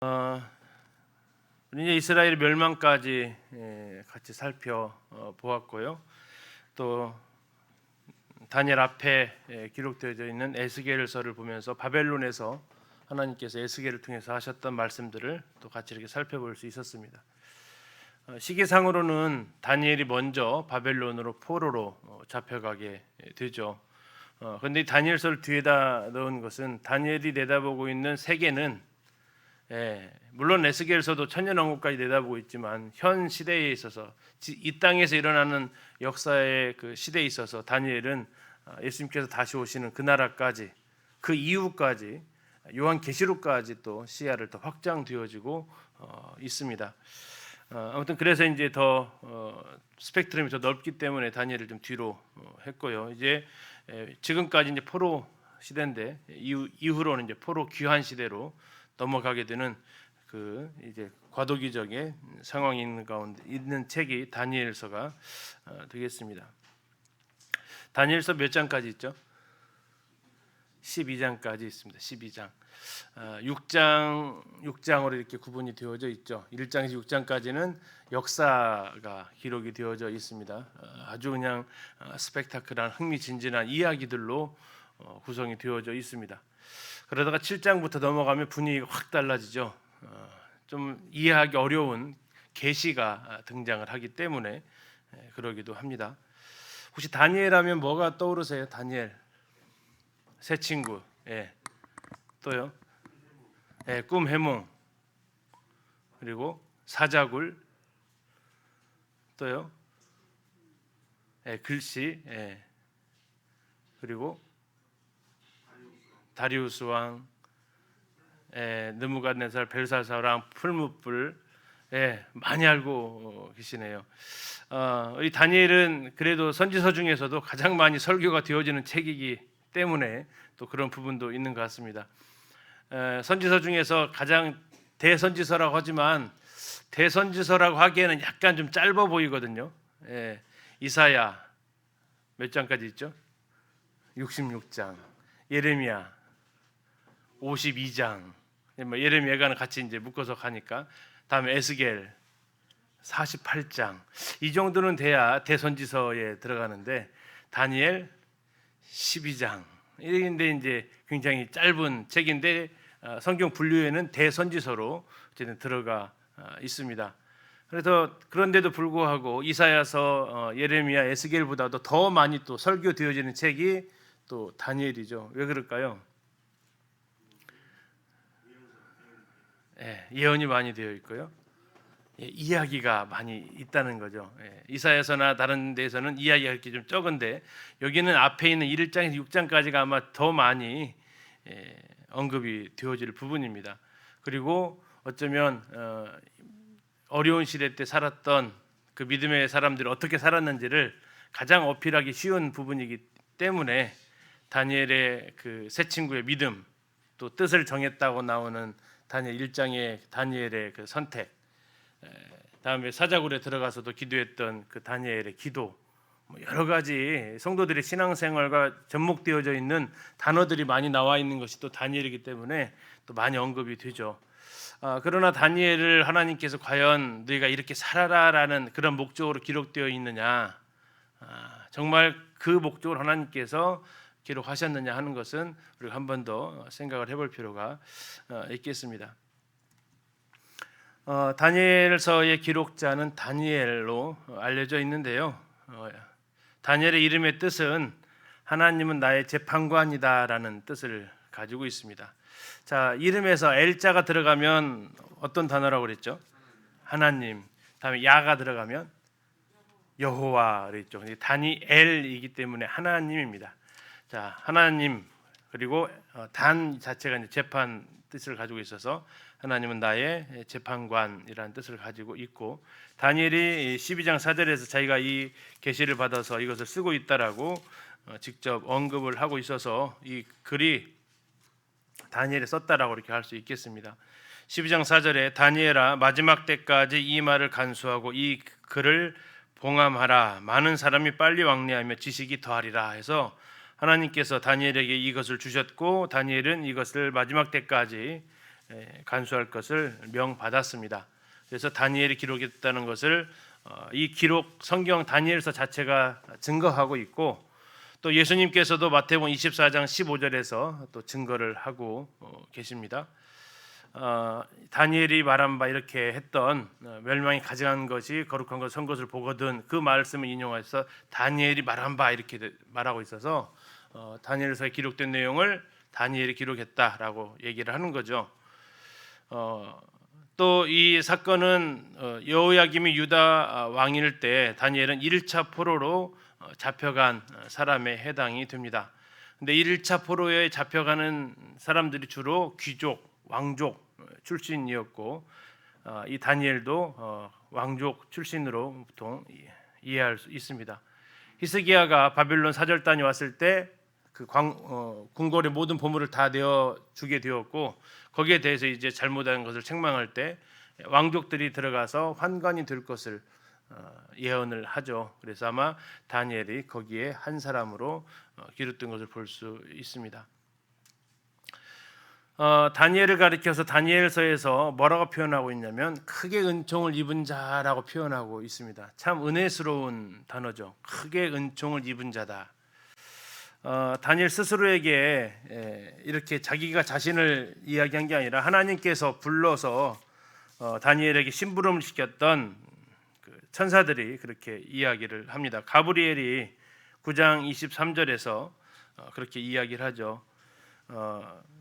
우리 이제 이스라엘 멸망까지 같이 살펴보았고요. 또 다니엘 앞에 기록되어 있는 에스겔서를 보면서 바벨론에서 하나님께서 에스겔을 통해서 하셨던 말씀들을 또 같이 이렇게 살펴볼 수 있었습니다. 시기상으로는 다니엘이 먼저 바벨론으로 포로로 잡혀가게 되죠. 그런데 다니엘서를 뒤에다 넣은 것은 다니엘이 내다보고 있는 세계는 물론 에스겔서도 천년왕국까지 내다보고 있지만 현 시대에 있어서 이 땅에서 일어나는 역사의 그 시대에 있어서 다니엘은 예수님께서 다시 오시는 그 나라까지 그 이후까지 요한계시록까지 또 시야를 더 확장되어지고 있습니다. 아무튼 그래서 이제 더 스펙트럼이 더 넓기 때문에 다니엘을 좀 뒤로 했고요. 이제 지금까지 이제 포로 시대인데 이후로는 이제 포로 귀환 시대로 넘어가게 되는 그 이제 과도기적인 상황이 있는 가운데 있는 책이 다니엘서가 되겠습니다. 다니엘서 몇 장까지 있죠? 12장까지 있습니다. 12장. 6장으로 이렇게 구분이 되어져 있죠. 1장에서 6장까지는 역사가 기록이 되어져 있습니다. 아주 그냥 스펙타클한 흥미진진한 이야기들로 구성이 되어져 있습니다. 그러다가 7장부터 넘어가면 분위기가 확 달라지죠. 좀 이해하기 어려운 계시가 등장을 하기 때문에 그러기도 합니다. 혹시 다니엘 하면 뭐가 떠오르세요? 다니엘 새 친구, 또요, 꿈 해몽, 그리고 사자굴, 또요, 글씨, 그리고 다리우스 왕, 느부갓네살, 벨사사랑 풀무불, 많이 알고 계시네요. 이 다니엘은 그래도 선지서 중에서도 가장 많이 설교가 되어지는 책이기 때문에 또 그런 부분도 있는 것 같습니다. 선지서 중에서 가장 대선지서라고 하지만 대선지서라고 하기에는 약간 좀 짧아 보이거든요. 이사야 몇 장까지 있죠? 66장. 예레미야 52장. 예레미야가는 같이 이제 묶어서 가니까 다음에 에스겔 48장. 이 정도는 돼야 대선지서에 들어가는데 다니엘 12장. 이런데 이제 굉장히 짧은 책인데 성경 분류에는 대선지서로 어쨌든 들어가 있습니다. 그래서 그런데도 불구하고 이사야서, 예레미야, 에스겔보다도 더 많이 또 설교되어지는 책이 또 다니엘이죠. 왜 그럴까요? 예언이 많이 되어 있고요. 이야기가 많이 있다는 거죠. 이사야서나 다른 데에서는 이야기가 이렇게 좀 적은데 여기는 앞에 있는 1장에서 6장까지가 아마 더 많이 언급이 되어질 부분입니다. 그리고 어쩌면 어려운 시대 때 살았던 그 믿음의 사람들이 어떻게 살았는지를 가장 어필하기 쉬운 부분이기 때문에 다니엘의 그 새 친구의 믿음, 또 뜻을 정했다고 나오는 다니엘 1장의 다니엘의 그 선택, 다음에 사자굴에 들어가서도 기도했던 그 다니엘의 기도, 여러 가지 성도들의 신앙생활과 접목되어져 있는 단어들이 많이 나와 있는 것이 또 다니엘이기 때문에 또 많이 언급이 되죠. 그러나 다니엘을 하나님께서 과연 너희가 이렇게 살아라라는 그런 목적으로 기록되어 있느냐, 정말 그 목적으로 하나님께서 기록하셨느냐 하는 것은 우리가 한 번 더 생각을 해볼 필요가 있겠습니다. 다니엘서의 기록자는 다니엘로 알려져 있는데요. 다니엘의 이름의 뜻은 하나님은 나의 재판관이다라는 뜻을 가지고 있습니다. 자, 이름에서 L자가 들어가면 어떤 단어라고 그랬죠? 하나님. 다음에 야가 들어가면 여호와 그랬죠. 다니엘이기 때문에 하나님입니다. 자, 하나님, 그리고 단 자체가 이제 재판 뜻을 가지고 있어서 하나님은 나의 재판관이라는 뜻을 가지고 있고, 다니엘이 12장 4절에서 자기가 이 계시를 받아서 이것을 쓰고 있다라고 직접 언급을 하고 있어서 이 글이 다니엘이 썼다라고 이렇게 할 수 있겠습니다. 12장 4절에 다니엘아 마지막 때까지 이 말을 간수하고 이 글을 봉함하라. 많은 사람이 빨리 왕래하며 지식이 더하리라 해서 하나님께서 다니엘에게 이것을 주셨고 다니엘은 이것을 마지막 때까지 간수할 것을 명받았습니다. 그래서 다니엘이 기록했다는 것을 이 기록 성경 다니엘서 자체가 증거하고 있고, 또 예수님께서도 마태복음 24장 15절에서 또 증거를 하고 계십니다. 다니엘이 말한 바 이렇게 했던 멸망이 가증한 것이 거룩한 것 선 것을 보거든, 그 말씀을 인용해서 다니엘이 말한 바 이렇게 말하고 있어서 다니엘서에 기록된 내용을 다니엘이 기록했다라고 얘기를 하는 거죠. 또 이 사건은 여호야김이 유다 왕일 때 다니엘은 1차 포로로 잡혀간 사람에 해당이 됩니다. 근데 1차 포로에 잡혀가는 사람들이 주로 귀족, 왕족 출신이었고, 이 다니엘도 왕족 출신으로 보통 이해할 수 있습니다. 히스기야가 바빌론 사절단이 왔을 때 그 궁궐의 모든 보물을 다 내어 주게 되었고, 거기에 대해서 이제 잘못한 것을 책망할 때 왕족들이 들어가서 환관이 될 것을 예언을 하죠. 그래서 아마 다니엘이 거기에 한 사람으로 기록된 것을 볼 수 있습니다. 다니엘을 가리켜서 다니엘서에서 뭐라고 표현하고 있냐면 크게 은총을 입은 자라고 표현하고 있습니다. 참 은혜스러운 단어죠. 크게 은총을 입은 자다. 다니엘 스스로에게 이렇게 자기가 자신을 이야기한 게 아니라 하나님께서 불러서 다니엘에게 심부름을 시켰던 그 천사들이 그렇게 이야기를 합니다. 가브리엘이 9장 23절에서 그렇게 이야기를 하죠.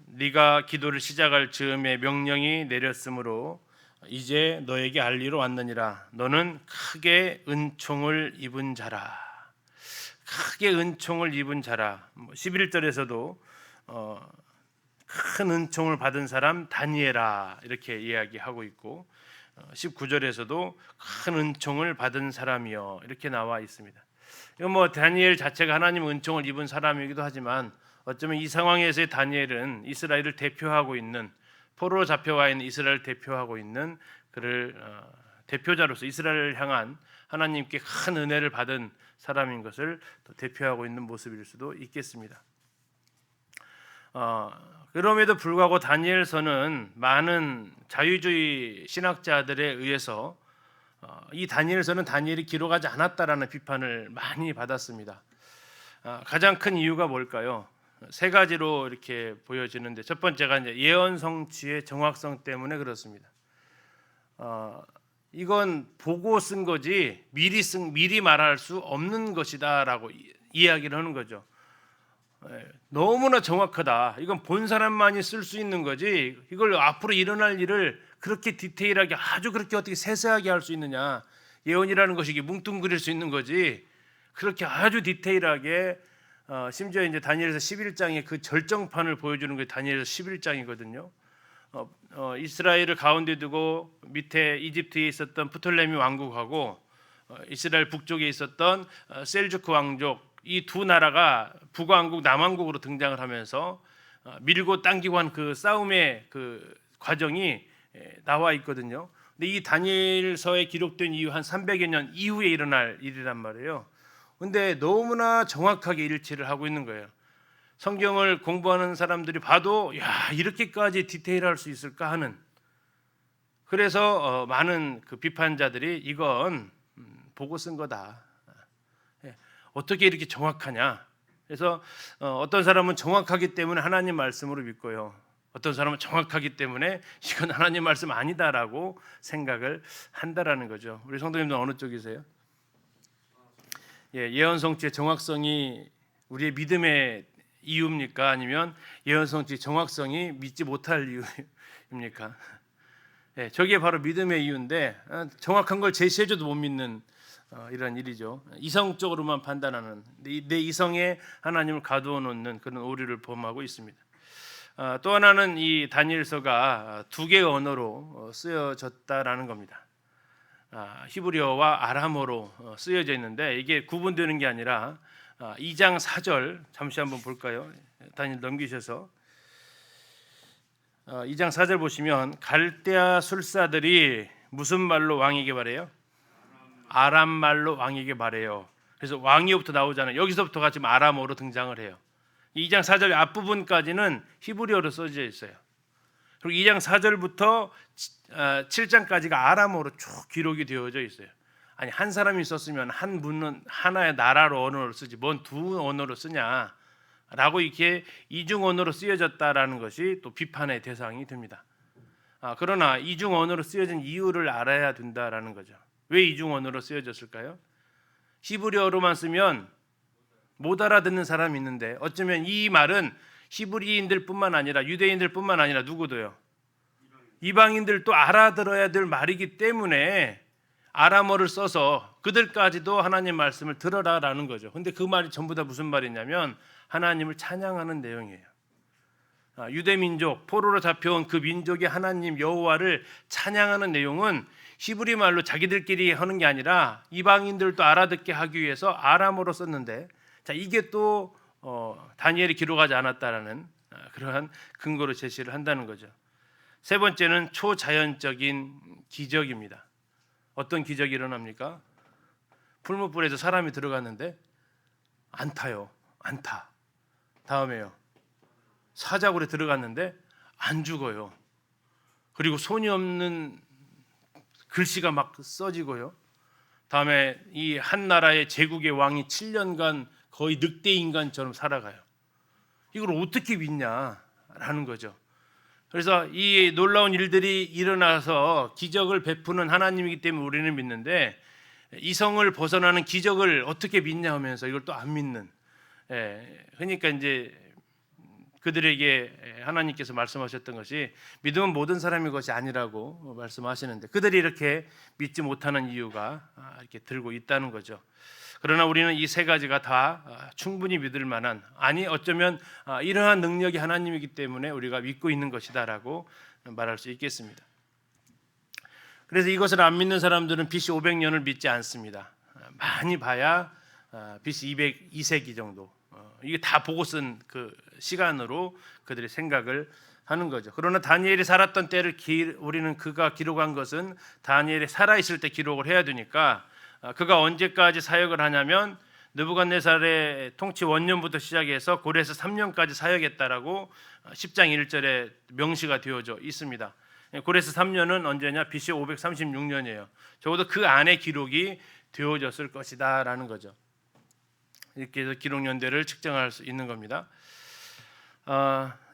네가 기도를 시작할 즈음에 명령이 내렸으므로 이제 너에게 알리러 왔느니라. 너는 크게 은총을 입은 자라. 크게 은총을 입은 자라. 11절에서도 큰 은총을 받은 사람 다니엘아 이렇게 이야기하고 있고, 19절에서도 큰 은총을 받은 사람이요 이렇게 나와 있습니다. 이건 뭐 다니엘 자체가 하나님 은총을 입은 사람이기도 하지만, 어쩌면 이 상황에서의 다니엘은 이스라엘을 대표하고 있는, 포로로 잡혀와 있는 이스라엘을 대표하고 있는 그를 대표자로서 이스라엘을 향한 하나님께 큰 은혜를 받은 사람인 것을 또 대표하고 있는 모습일 수도 있겠습니다. 그럼에도 불구하고 다니엘서는 많은 자유주의 신학자들에 의해서 이 다니엘서는 다니엘이 기록하지 않았다라는 비판을 많이 받았습니다. 가장 큰 이유가 뭘까요? 세 가지로 이렇게 보여지는데, 첫 번째가 이제 예언 성취의 정확성 때문에 그렇습니다. 이건 보고 쓴 거지 미리 말할 수 없는 것이다라고 이야기를 하는 거죠. 너무나 정확하다. 이건 본 사람만이 쓸 수 있는 거지, 이걸 앞으로 일어날 일을 그렇게 디테일하게 아주 그렇게 어떻게 세세하게 할 수 있느냐. 예언이라는 것이 뭉뚱그릴 수 있는 거지 그렇게 아주 디테일하게, 심지어 이제 다니엘서 11장의 그 절정판을 보여주는 게 다니엘서 11장이거든요. 이스라엘을 가운데 두고 밑에 이집트에 있었던 프톨레미 왕국하고 이스라엘 북쪽에 있었던 셀주크 왕족, 이 두 나라가 북왕국 남왕국으로 등장을 하면서 밀고 당기고 한 그 싸움의 그 과정이 나와 있거든요. 근데 이 다니엘서에 기록된 이후 한 300여 년 이후에 일어날 일이란 말이에요. 근데 너무나 정확하게 일치를 하고 있는 거예요. 성경을 공부하는 사람들이 봐도 야, 이렇게까지 디테일할 수 있을까 하는. 그래서 많은 그 비판자들이 이건 보고 쓴 거다. 어떻게 이렇게 정확하냐. 그래서 어떤 사람은 정확하기 때문에 하나님 말씀으로 믿고요, 어떤 사람은 정확하기 때문에 이건 하나님 말씀 아니다라고 생각을 한다라는 거죠. 우리 성도님들 어느 쪽이세요? 예언 성취의 정확성이 우리의 믿음의 이유입니까? 아니면 예언 성취의 정확성이 믿지 못할 이유입니까? 저게 바로 믿음의 이유인데, 정확한 걸 제시해줘도 못 믿는 이런 일이죠. 이성적으로만 판단하는, 내 이성에 하나님을 가두어 놓는 그런 오류를 범하고 있습니다. 또 하나는 이 다니엘서가 두 개의 언어로 쓰여졌다라는 겁니다. 히브리어와 아람어로 쓰여져 있는데, 이게 구분되는 게 아니라 2장 4절 잠시 한번 볼까요? 다니엘 넘기셔서 2장 4절 보시면, 갈대아 술사들이 무슨 말로 왕에게 말해요? 아람 말로 왕에게 말해요. 그래서 왕이부터 나오잖아요. 여기서부터가 지금 아람어로 등장을 해요. 2장 4절 앞부분까지는 히브리어로 써져 있어요. 그리고 2장 4절부터 7장까지가 아람어로 쭉 기록이 되어져 있어요. 아니 한 사람이 썼으면 한 문은 하나의 나라로 언어를 쓰지 뭔 두 언어로 쓰냐라고 이렇게 이중 언어로 쓰여졌다라는 것이 또 비판의 대상이 됩니다. 그러나 이중 언어로 쓰여진 이유를 알아야 된다라는 거죠. 왜 이중 언어로 쓰여졌을까요? 히브리어로만 쓰면 못 알아듣는 사람이 있는데 어쩌면 이 말은 히브리인들뿐만 아니라 유대인들뿐만 아니라 누구도요? 이방인들도 알아들어야 될 말이기 때문에 아람어를 써서 그들까지도 하나님 말씀을 들어라라는 거죠. 근데 그 말이 전부 다 무슨 말이냐면 하나님을 찬양하는 내용이에요. 유대 민족 포로로 잡혀온 그 민족의 하나님 여호와를 찬양하는 내용은 히브리 말로 자기들끼리 하는 게 아니라 이방인들도 알아듣게 하기 위해서 아람어로 썼는데, 자 이게 또 다니엘이 기록하지 않았다라는 그러한 근거로 제시를 한다는 거죠. 세 번째는 초자연적인 기적입니다. 어떤 기적이 일어납니까? 풀무불에서 사람이 들어갔는데 안 타요. 안 타. 다음에요. 사자굴에 들어갔는데 안 죽어요. 그리고 손이 없는 글씨가 막 써지고요. 다음에 이 한 나라의 제국의 왕이 7년간 거의 늑대 인간처럼 살아가요. 이걸 어떻게 믿냐라는 거죠. 그래서 이 놀라운 일들이 일어나서 기적을 베푸는 하나님이기 때문에 우리는 믿는데, 이성을 벗어나는 기적을 어떻게 믿냐 하면서 이걸 또 안 믿는. 그러니까 이제 그들에게 하나님께서 말씀하셨던 것이 믿음은 모든 사람의 것이 아니라고 말씀하시는데, 그들이 이렇게 믿지 못하는 이유가 이렇게 들고 있다는 거죠. 그러나 우리는 이 세 가지가 다 충분히 믿을 만한, 아니 어쩌면 이러한 능력이 하나님이기 때문에 우리가 믿고 있는 것이다라고 말할 수 있겠습니다. 그래서 이것을 안 믿는 사람들은 BC 500년을 믿지 않습니다. 많이 봐야 BC 202세기 정도, 이게 다 보고 쓴 그 시간으로 그들이 생각을 하는 거죠. 그러나 다니엘이 살았던 때를 우리는 그가 기록한 것은 다니엘이 살아있을 때 기록을 해야 되니까, 그가 언제까지 사역을 하냐면 느부갓네살의 통치 원년부터 시작해서 고레스 3년까지 사역했다라고 10장 1절에 명시가 되어져 있습니다. 고레스 3년은 언제냐? BC 536년이에요. 적어도 그 안에 기록이 되어졌을 것이다라는 거죠. 이렇게 해서 기록 연대를 측정할 수 있는 겁니다.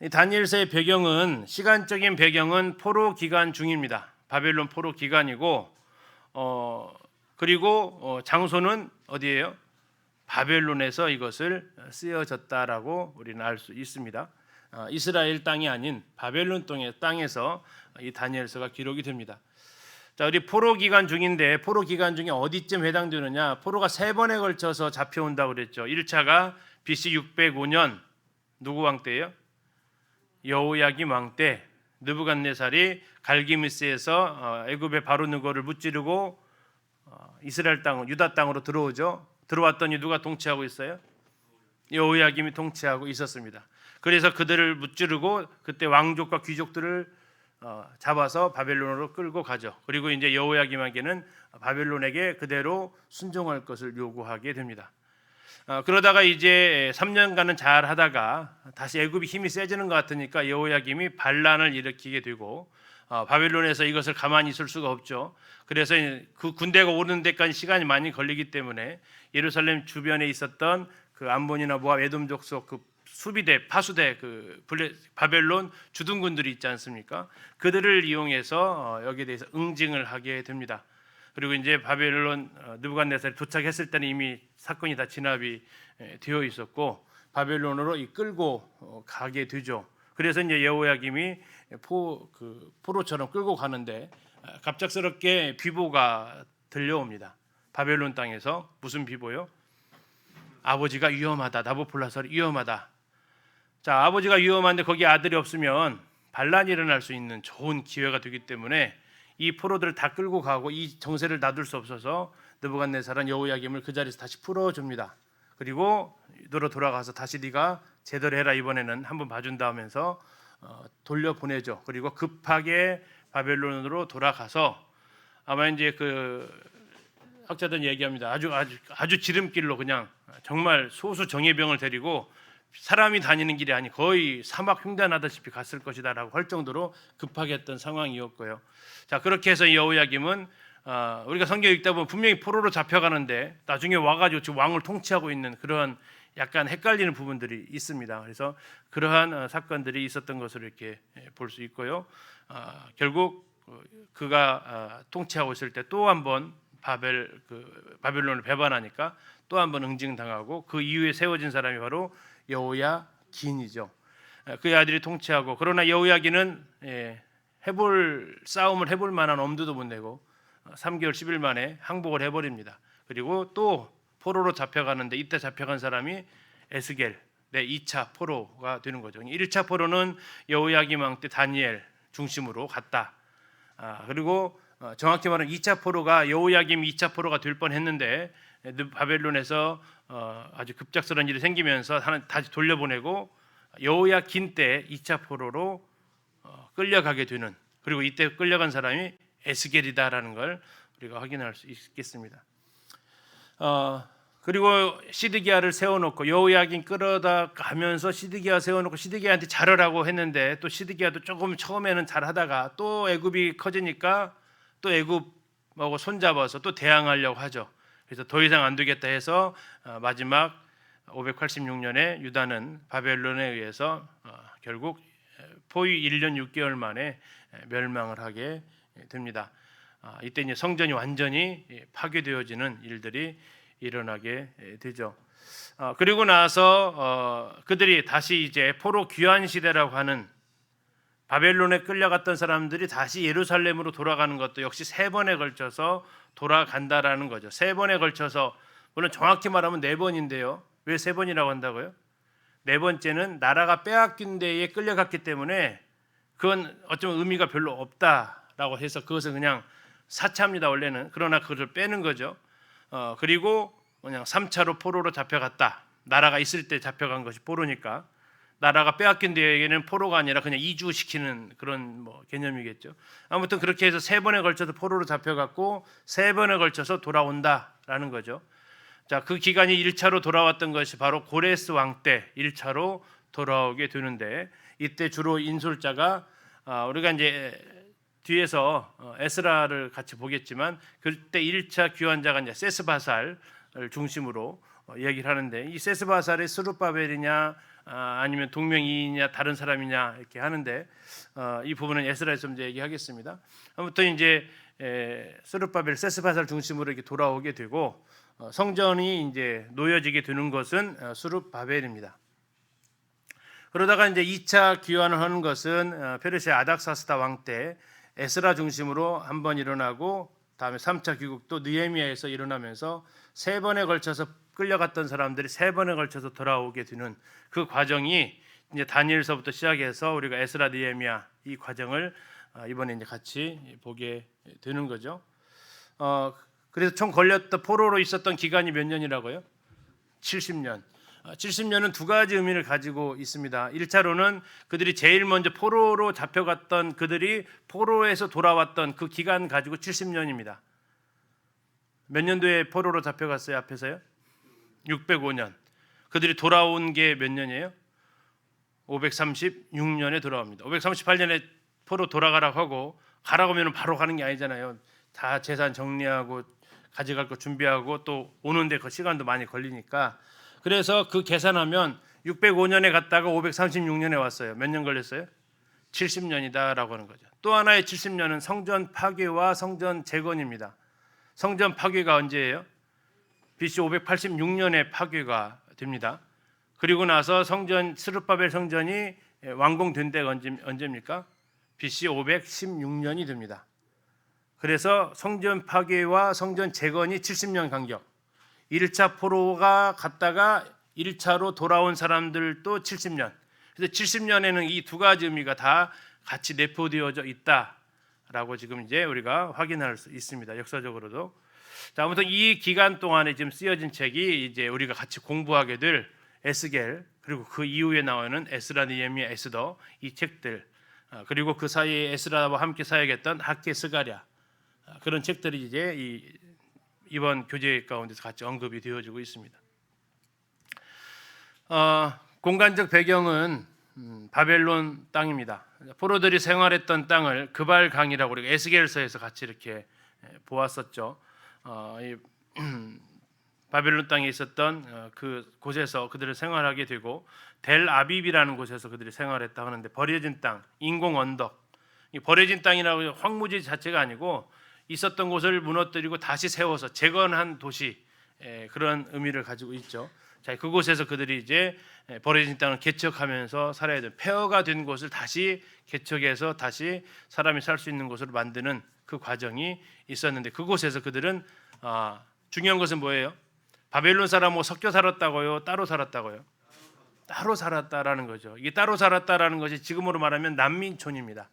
이 다니엘서의 배경은, 시간적인 배경은 포로 기간 중입니다. 바벨론 포로 기간이고, 그리고 장소는 어디예요? 바벨론에서 이것을 쓰여졌다라고 우리는 알 수 있습니다. 이스라엘 땅이 아닌 바벨론 땅에서 이 다니엘서가 기록이 됩니다. 자, 우리 포로 기간 중인데, 포로 기간 중에 어디쯤 해당되느냐? 포로가 세 번에 걸쳐서 잡혀온다고 그랬죠. 1차가 BC 605년 누구 왕 때예요? 여호야김 왕 때, 느부갓네살이 갈기미스에서 애굽의 바로느고를 무찌르고 이스라엘 땅, 유다 땅으로 들어오죠. 들어왔더니 누가 통치하고 있어요? 여호야김이 통치하고 있었습니다. 그래서 그들을 무찌르고 그때 왕족과 귀족들을 잡아서 바벨론으로 끌고 가죠. 그리고 이제 여호야김에게는 바벨론에게 그대로 순종할 것을 요구하게 됩니다. 그러다가 이제 3년간은 잘 하다가 다시 애굽이 힘이 세지는 것 같으니까 여호야김이 반란을 일으키게 되고, 바벨론에서 이것을 가만히 있을 수가 없죠. 그래서 그 군대가 오는 데까지 시간이 많이 걸리기 때문에 예루살렘 주변에 있었던 그 암몬이나 모압, 에돔 족속 그 수비대, 파수대, 그 바벨론 주둔군들이 있지 않습니까? 그들을 이용해서 여기에 대해서 응징을 하게 됩니다. 그리고 이제 바벨론 느부갓네살이 도착했을 때는 이미 사건이 다 진압이 되어 있었고 바벨론으로 끌고 가게 되죠. 그래서 이제 여호야김이 포로처럼 끌고 가는데 갑작스럽게 비보가 들려옵니다. 바벨론 땅에서. 무슨 비보요? 아버지가 위험하다. 나부콜라살이 위험하다. 자, 아버지가 위험한데 거기 아들이 없으면 반란이 일어날 수 있는 좋은 기회가 되기 때문에 이 포로들을 다 끌고 가고 이 정세를 놔둘 수 없어서 느부갓네살은 여호야김을 그 자리에서 다시 풀어줍니다. 그리고 너로 돌아가서 다시 네가 제대로 해라, 이번에는 한번 봐준다 하면서 돌려보내죠. 그리고 급하게 바벨론으로 돌아가서 아마 이제 그 학자들은 얘기합니다. 아주 지름길로 그냥 정말 소수 정예병을 데리고 사람이 다니는 길이 아니 거의 사막 횡단하다시피 갔을 것이다라고 할 정도로 급하게 했던 상황이었고요. 자, 그렇게 해서 여호야김은 우리가 성경 읽다 보면 분명히 포로로 잡혀가는데 나중에 와가지고 지금 왕을 통치하고 있는 그런 약간 헷갈리는 부분들이 있습니다. 그래서 그러한 사건들이 있었던 것으로 이렇게 볼 수 있고요. 결국 그가 통치하고 있을 때 또 한번 바벨론을 배반하니까 또 한번 응징당하고 그 이후에 세워진 사람이 바로 여호야긴이죠. 그의 아들이 통치하고, 그러나 여호야긴은 싸움을 해볼 만한 엄두도 못 내고 3개월 10일 만에 항복을 해버립니다. 그리고 또 포로로 잡혀가는데 이때 잡혀간 사람이 에스겔, 2차 포로가 되는 거죠. 1차 포로는 여호야김 왕 때 다니엘 중심으로 갔다. 그리고 정확히 말하면 2차 포로가 여호야김 2차 포로가 될 뻔했는데 바벨론에서 아주 급작스러운 일이 생기면서 다시 돌려보내고 여호야긴 때 2차 포로로 끌려가게 되는, 그리고 이때 끌려간 사람이 에스겔이다라는 걸 우리가 확인할 수 있겠습니다. 그리고 시드기야를 세워놓고 여호야긴 끌어다 가면서 시드기야 세워놓고 시드기야한테 잘하라고 했는데 또 시드기야도 조금 처음에는 잘하다가 또 애굽이 커지니까 또 애굽하고 손잡아서 또 대항하려고 하죠. 그래서 더 이상 안 되겠다 해서 마지막 586년에 유다는 바벨론에 의해서 결국 포위 1년 6개월 만에 멸망을 하게 됩니다. 이때 이제 성전이 완전히 파괴되어지는 일들이 일어나게 되죠. 그리고 나서 그들이 다시 이제 포로 귀환 시대라고 하는, 바벨론에 끌려갔던 사람들이 다시 예루살렘으로 돌아가는 것도 역시 3번에 걸쳐서 돌아간다라는 거죠. 3번에 걸쳐서, 물론 정확히 말하면 4번인데요. 왜 3번이라고 한다고요? 4번째는 나라가 빼앗긴 데에 끌려갔기 때문에 그건 어쩌면 의미가 별로 없다라고 해서 그것을 그냥 사차합니다 원래는. 그러나 그것을 빼는 거죠. 그리고 그냥 3차로 포로로 잡혀갔다. 나라가 있을 때 잡혀간 것이 포로니까 나라가 빼앗긴 데에게는 포로가 아니라 그냥 이주시키는 그런 개념이겠죠. 아무튼 그렇게 해서 3번에 걸쳐서 포로로 잡혀갔고 3번에 걸쳐서 돌아온다라는 거죠. 자, 그 기간이 1차로 돌아왔던 것이 바로 고레스 왕 때 1차로 돌아오게 되는데, 이때 주로 인솔자가 우리가 이제 뒤에서 에스라를 같이 보겠지만 그때 1차 귀환자가 이제 세스바살을 중심으로 얘기를 하는데, 이 세스바살이 스룹바벨이냐 아니면 동명이인이냐 다른 사람이냐 이렇게 하는데 이 부분은 에스라에서 좀 얘기하겠습니다. 아무튼 이제 스룹바벨 세스바살 중심으로 이렇게 돌아오게 되고 성전이 이제 놓여지게 되는 것은 스룹바벨입니다. 그러다가 이제 2차 귀환을 하는 것은 페르시아 아닥사스다 왕 때 에스라 중심으로 한번 일어나고, 다음에 3차 귀국도 느헤미야에서 일어나면서 3번에 걸쳐서 끌려갔던 사람들이 3번에 걸쳐서 돌아오게 되는 그 과정이 이제 다니엘서부터 시작해서 우리가 에스라, 느헤미야 이 과정을 이번에 이제 같이 보게 되는 거죠. 그래서 총 걸렸던 포로로 있었던 기간이 몇 년이라고요? 70년. 70년은 두 가지 의미를 가지고 있습니다. 1차로는 그들이 제일 먼저 포로로 잡혀갔던, 그들이 포로에서 돌아왔던 그 기간 가지고 70년입니다. 몇 년도에 포로로 잡혀갔어요? 앞에서요? 605년. 그들이 돌아온 게 몇 년이에요? 536년에 돌아옵니다. 538년에 포로 돌아가라고 하고, 가라고 하면 바로 가는 게 아니잖아요. 다 재산 정리하고 가져갈 거 준비하고 또 오는데 그 시간도 많이 걸리니까, 그래서 그 계산하면 605년에 갔다가 536년에 왔어요. 몇 년 걸렸어요? 70년이다라고 하는 거죠. 또 하나의 70년은 성전 파괴와 성전 재건입니다. 성전 파괴가 언제예요? BC 586년에 파괴가 됩니다. 그리고 나서 스룹바벨 성전이 완공된 데가 언제입니까? BC 516년이 됩니다. 그래서 성전 파괴와 성전 재건이 70년 간격. 1차 포로가 갔다가 1차로 돌아온 사람들도 70년. 그래서 70년에는 이 두 가지 의미가 다 같이 내포되어져 있다라고 지금 이제 우리가 확인할 수 있습니다. 역사적으로도. 자, 아무튼 이 기간 동안에 지금 쓰여진 책이 이제 우리가 같이 공부하게 될 에스겔, 그리고 그 이후에 나오는 에스라, 느헤미야, 에스더 이 책들, 그리고 그 사이에 에스라와 함께 사역했던 학개, 스가랴, 그런 책들이 이제 이번 교재 가운데서 같이 언급이 되어지고 있습니다. 공간적 배경은 바벨론 땅입니다. 포로들이 생활했던 땅을 그발강이라고 우리가 에스겔서에서 같이 이렇게 보았었죠. 이 바벨론 땅에 있었던 그 곳에서 그들을 생활하게 되고 델 아비비라는 곳에서 그들이 생활했다 하는데 버려진 땅, 인공 언덕. 이 버려진 땅이라고 황무지 자체가 아니고 있었던 곳을 무너뜨리고 다시 세워서 재건한 도시, 그런 의미를 가지고 있죠. 자, 그곳에서 그들이 이제 버려진 땅을 개척하면서 살아야 돼. 폐허가 된 곳을 다시 개척해서 다시 사람이 살 수 있는 곳으로 만드는 그 과정이 있었는데 그곳에서 그들은 중요한 것은 뭐예요? 바벨론 사람하고 섞여 살았다고요? 따로 살았다고요? 따로 살았다라는 거죠. 이게 따로 살았다라는 것이 지금으로 말하면 난민촌입니다.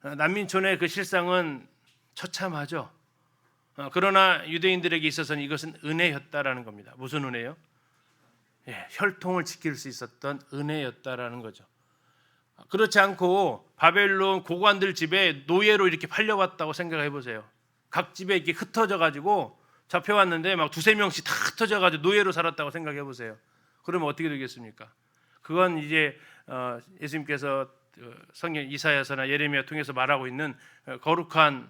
난민촌의 그 실상은 처참하죠. 그러나 유대인들에게 있어서는 이것은 은혜였다라는 겁니다. 무슨 은혜요? 혈통을 지킬 수 있었던 은혜였다라는 거죠. 그렇지 않고 바벨론 고관들 집에 노예로 이렇게 팔려왔다고 생각해 보세요. 각 집에 이렇게 흩어져 가지고 잡혀왔는데 막 두세 명씩 다 흩어져 가지고 노예로 살았다고 생각해 보세요. 그러면 어떻게 되겠습니까? 그건 이제 예수님께서 성경 이사야서나 예레미야 통해서 말하고 있는 거룩한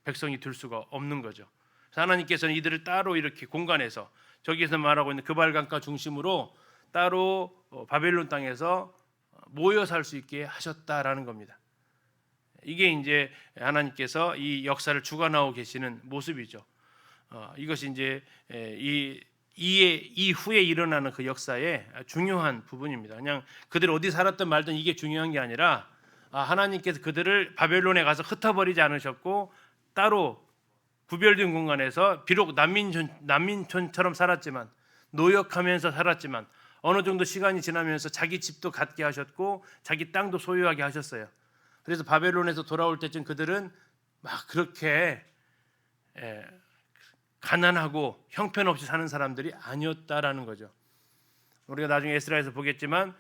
백성이 될 수가 없는 거죠. 하나님께서는 이들을 따로 이렇게 공간에서 저기에서 말하고 있는 그발강가 중심으로 따로 바벨론 땅에서 모여 살 수 있게 하셨다라는 겁니다. 이게 이제 하나님께서 이 역사를 주관하고 계시는 모습이죠. 이것이 이제 이후에 일어나는 그 역사의 중요한 부분입니다. 그냥 그들이 어디 살았든 말든 이게 중요한 게 아니라 하나님께서 그들을 바벨론에 가서 흩어버리지 않으셨고 따로 구별된 공간에서 비록 난민촌처럼 살았지만 노역하면서 살았지만 어느 정도 시간이 지나면서 자기 집도 갖게 하셨고 자기 땅도 소유하게 하셨어요. 그래서 바벨론에서 돌아올 때쯤 그들은 막 그렇게 가난하고 형편없이 사는 사람들이 아니었다라는 거죠. 우리가 나중에 에스라에서 보겠지만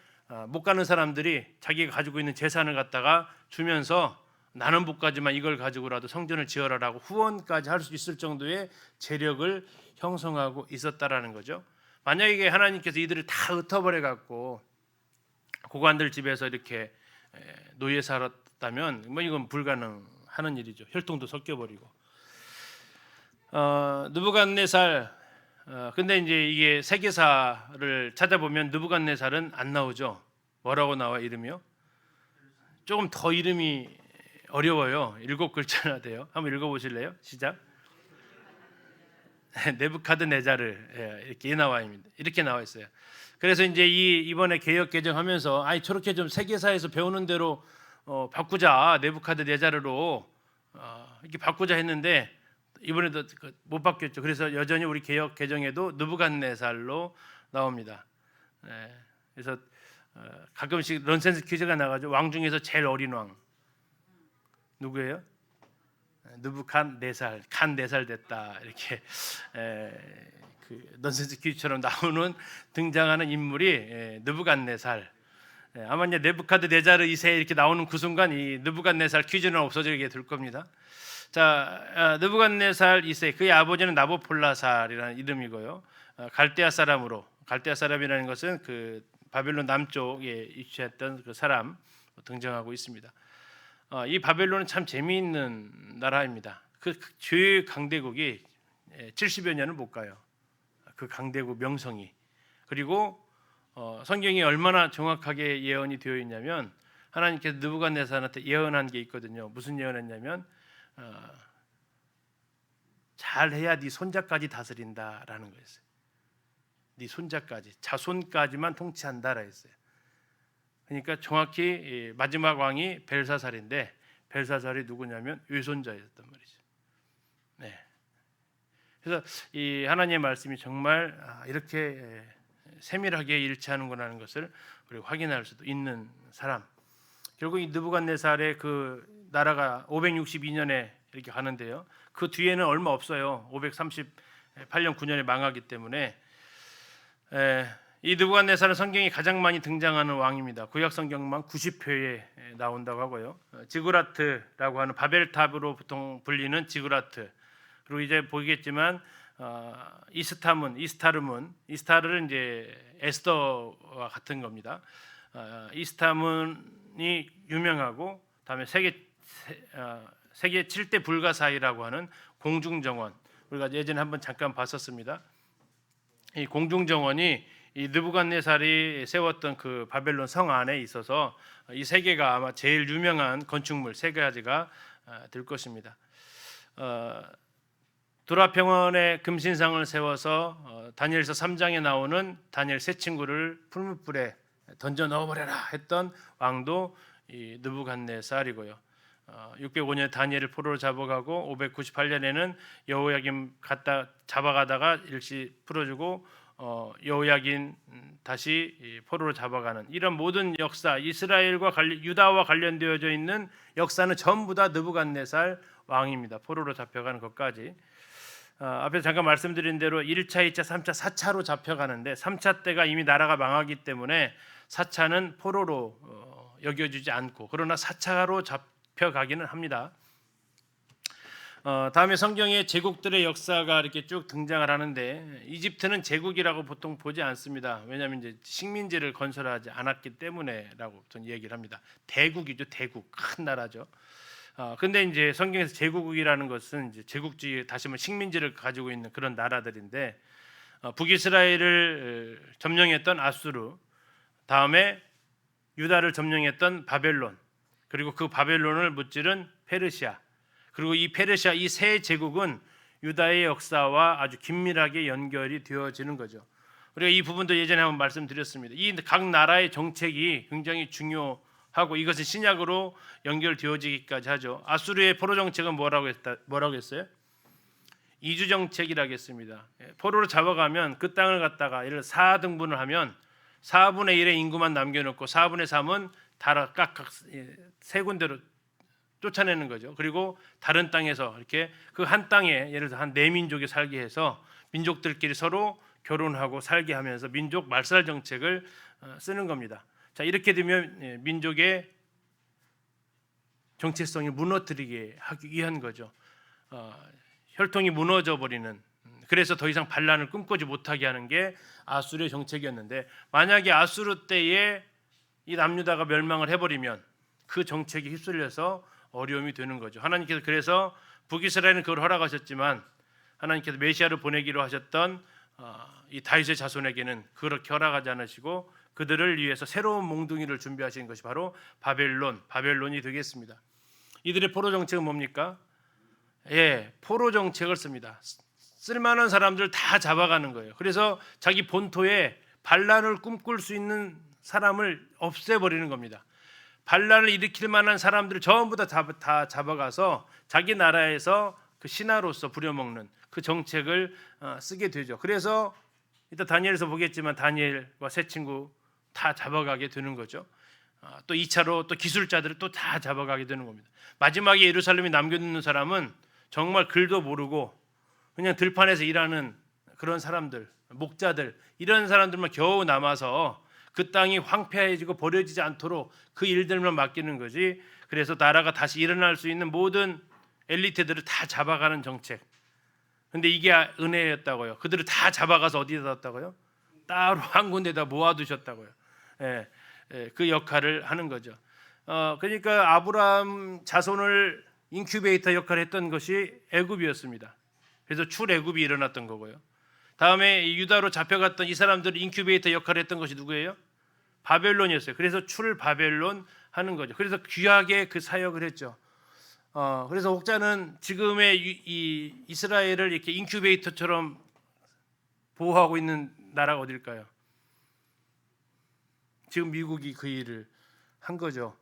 못 가는 사람들이 자기가 가지고 있는 재산을 갖다가 주면서 나는 못 가지만 이걸 가지고라도 성전을 지어라라고 후원까지 할 수 있을 정도의 재력을 형성하고 있었다라는 거죠. 만약에 하나님께서 이들을 다 흩어버려 갖고 고관들 집에서 이렇게 노예 살았다면 뭐 이건 불가능하는 일이죠. 혈통도 섞여버리고. 느부갓네살. 근데 이제 이게 세계사를 찾아보면 느부갓네살은 안 나오죠. 뭐라고 나와 이름이요? 조금 더 이름이 어려워요. 7글자나 돼요. 한번 읽어보실래요? 시작. 네부카드네자르 이렇게 나와 있어요. 그래서 이제 이번에 개역 개정하면서 저렇게 좀 세계사에서 배우는 대로 바꾸자 네부카드네자르로 이렇게 바꾸자 했는데 이번에도 못 바뀌었죠. 그래서 여전히 우리 개역 개정에도 느부갓네살로 나옵니다. 그래서 가끔씩 넌센스 퀴즈가 나가죠. 왕 중에서 제일 어린 왕 누구예요? 느부갓네살, 간 4살 됐다 이렇게 그 넌센스 퀴즈처럼 나오는 등장하는 인물이 느부갓네살. 아마 이제 네부카드네자르 2세 이렇게 나오는 그 순간 이 느부갓네살 퀴즈는 없어지게 될 겁니다. 자, 느부갓네살 2세 그의 아버지는 나보폴라살이라는 이름이고요. 갈대아 사람이라는 것은 그 바벨론 남쪽에 위치했던 그 사람 등장하고 있습니다. 이 바벨론은 참 재미있는 나라입니다. 그 죄의 강대국이 70여 년을 못 가요. 그 강대국 명성이. 그리고 성경이 얼마나 정확하게 예언이 되어 있냐면 하나님께서 느부갓네살한테 예언한 게 있거든요. 무슨 예언했냐면 잘해야 네 손자까지 다스린다라는 거였어요. 네 손자까지, 자손까지만 통치한다라 했어요. 그러니까 정확히 마지막 왕이 벨사살인데 벨사살이 누구냐면 외손자였단 말이죠. 네. 그래서 이 하나님의 말씀이 정말 이렇게 세밀하게 일치하는구나 하는 것을 우리가 확인할 수도 있는 사람. 결국 이 느부갓네살의 그 나라가 562년에 이렇게 가는데요. 그 뒤에는 얼마 없어요. 538년 9년에 망하기 때문에 이 느부갓네살은 성경이 가장 많이 등장하는 왕입니다. 구약 성경만 90회에 나온다고 하고요. 지구라트라고 하는 바벨탑으로 보통 불리는 지구라트. 그리고 이제 보겠지만 이스타르는 이제 에스더와 같은 겁니다. 이스타문이 유명하고 다음에 세계 7대 불가사의라고 하는 공중정원, 우리가 예전에 한번 잠깐 봤었습니다. 이 공중정원이 이 느부갓네살이 세웠던 그 바벨론 성 안에 있어서 이 세 개가 아마 제일 유명한 건축물 세 가지가 될 것입니다. 두라평원에 금신상을 세워서 다니엘서 3장에 나오는 다니엘 세 친구를 풀무불에 던져 넣어버려라 했던 왕도 이 느부갓네살이고요. 605년에 다니엘을 포로로 잡아가고 598년에는 여호야긴 갖다 잡아가다가 일시 풀어주고 여호야긴 다시 포로로 잡아가는 이런 모든 역사, 이스라엘과 유다와 관련되어져 있는 역사는 전부 다 느부갓네살 왕입니다. 포로로 잡혀가는 것까지. 앞에서 잠깐 말씀드린 대로 1차, 2차, 3차, 4차로 잡혀가는데 3차 때가 이미 나라가 망하기 때문에 4차는 포로로 여겨지지 않고, 그러나 4차로 잡혀가기는 합니다. 다음에 성경에 제국들의 역사가 이렇게 쭉 등장을 하는데 이집트는 제국이라고 보통 보지 않습니다. 왜냐하면 이제 식민지를 건설하지 않았기 때문에라고 보통 얘기를 합니다. 대국이죠, 대국, 큰 나라죠. 근데 이제 성경에서 제국이라는 것은 이제 제국주의, 다시 말해 식민지를 가지고 있는 그런 나라들인데 북이스라엘을 점령했던 아수르, 다음에 유다를 점령했던 바벨론, 그리고 그 바벨론을 무찌른 페르시아, 그리고 이 페르시아, 이 세 제국은 유다의 역사와 아주 긴밀하게 연결이 되어지는 거죠. 우리가 이 부분도 예전에 한번 말씀드렸습니다. 이 각 나라의 정책이 굉장히 중요하고 이것은 신약으로 연결되어지기까지 하죠. 아수르의 포로 정책은 뭐라고 했어요? 이주 정책이라고 했습니다. 포로로 잡아가면 그 땅을 갖다가 예를 들어 4등분을 하면 4분의 1의 인구만 남겨놓고 4분의 3은 다 각각 세 군데로 쫓아내는 거죠. 그리고 다른 땅에서 이렇게 그 한 땅에 예를 들어 한 네 민족이 살게 해서 민족들끼리 서로 결혼하고 살게 하면서 민족 말살 정책을 쓰는 겁니다. 자, 이렇게 되면 민족의 정체성이 무너뜨리게 하기 위한 거죠. 혈통이 무너져 버리는, 그래서 더 이상 반란을 꿈꾸지 못하게 하는 게 아수르의 정책이었는데, 만약에 아수르 때에 이 남유다가 멸망을 해버리면 그 정책이 휩쓸려서 어려움이 되는 거죠. 하나님께서 그래서 북이스라엘은 그걸 허락하셨지만 하나님께서 메시아를 보내기로 하셨던 이 다윗의 자손에게는 그렇게 허락하지 않으시고 그들을 위해서 새로운 몽둥이를 준비하신 것이 바로 바벨론이 되겠습니다. 이들의 포로 정책은 뭡니까? 포로 정책을 씁니다. 쓸만한 사람들 다 잡아가는 거예요. 그래서 자기 본토에 반란을 꿈꿀 수 있는 사람을 없애버리는 겁니다. 반란을 일으킬 만한 사람들을 전부 다 잡아가서 자기 나라에서 그 신하로서 부려먹는 그 정책을 쓰게 되죠. 그래서 이따 다니엘에서 보겠지만 다니엘과 세 친구 다 잡아가게 되는 거죠. 또 2차로 또 기술자들을 또 다 잡아가게 되는 겁니다. 마지막에 예루살렘에 남겨놓는 사람은 정말 글도 모르고 그냥 들판에서 일하는 그런 사람들, 목자들, 이런 사람들만 겨우 남아서 그 땅이 황폐해지고 버려지지 않도록 그 일들만 맡기는 거지. 그래서 나라가 다시 일어날 수 있는 모든 엘리트들을 다 잡아가는 정책. 근데 이게 은혜였다고요. 그들을 다 잡아가서 어디다 뒀다고요? 따로 한 군데다 모아두셨다고요. 그 역할을 하는 거죠. 그러니까 아브라함 자손을 인큐베이터 역할을 했던 것이 애굽이었습니다. 그래서 출애굽이 일어났던 거고요. 다음에 유다로 잡혀갔던 이 사람들을 인큐베이터 역할을 했던 것이 누구예요? 바벨론이었어요. 그래서 출바벨론 하는 거죠. 그래서 귀하게 그 사역을 했죠. 그래서 혹자는 지금의 이 이스라엘을 이렇게 인큐베이터처럼 보호하고 있는 나라가 어딜까요? 지금 미국이 그 일을 한 거죠.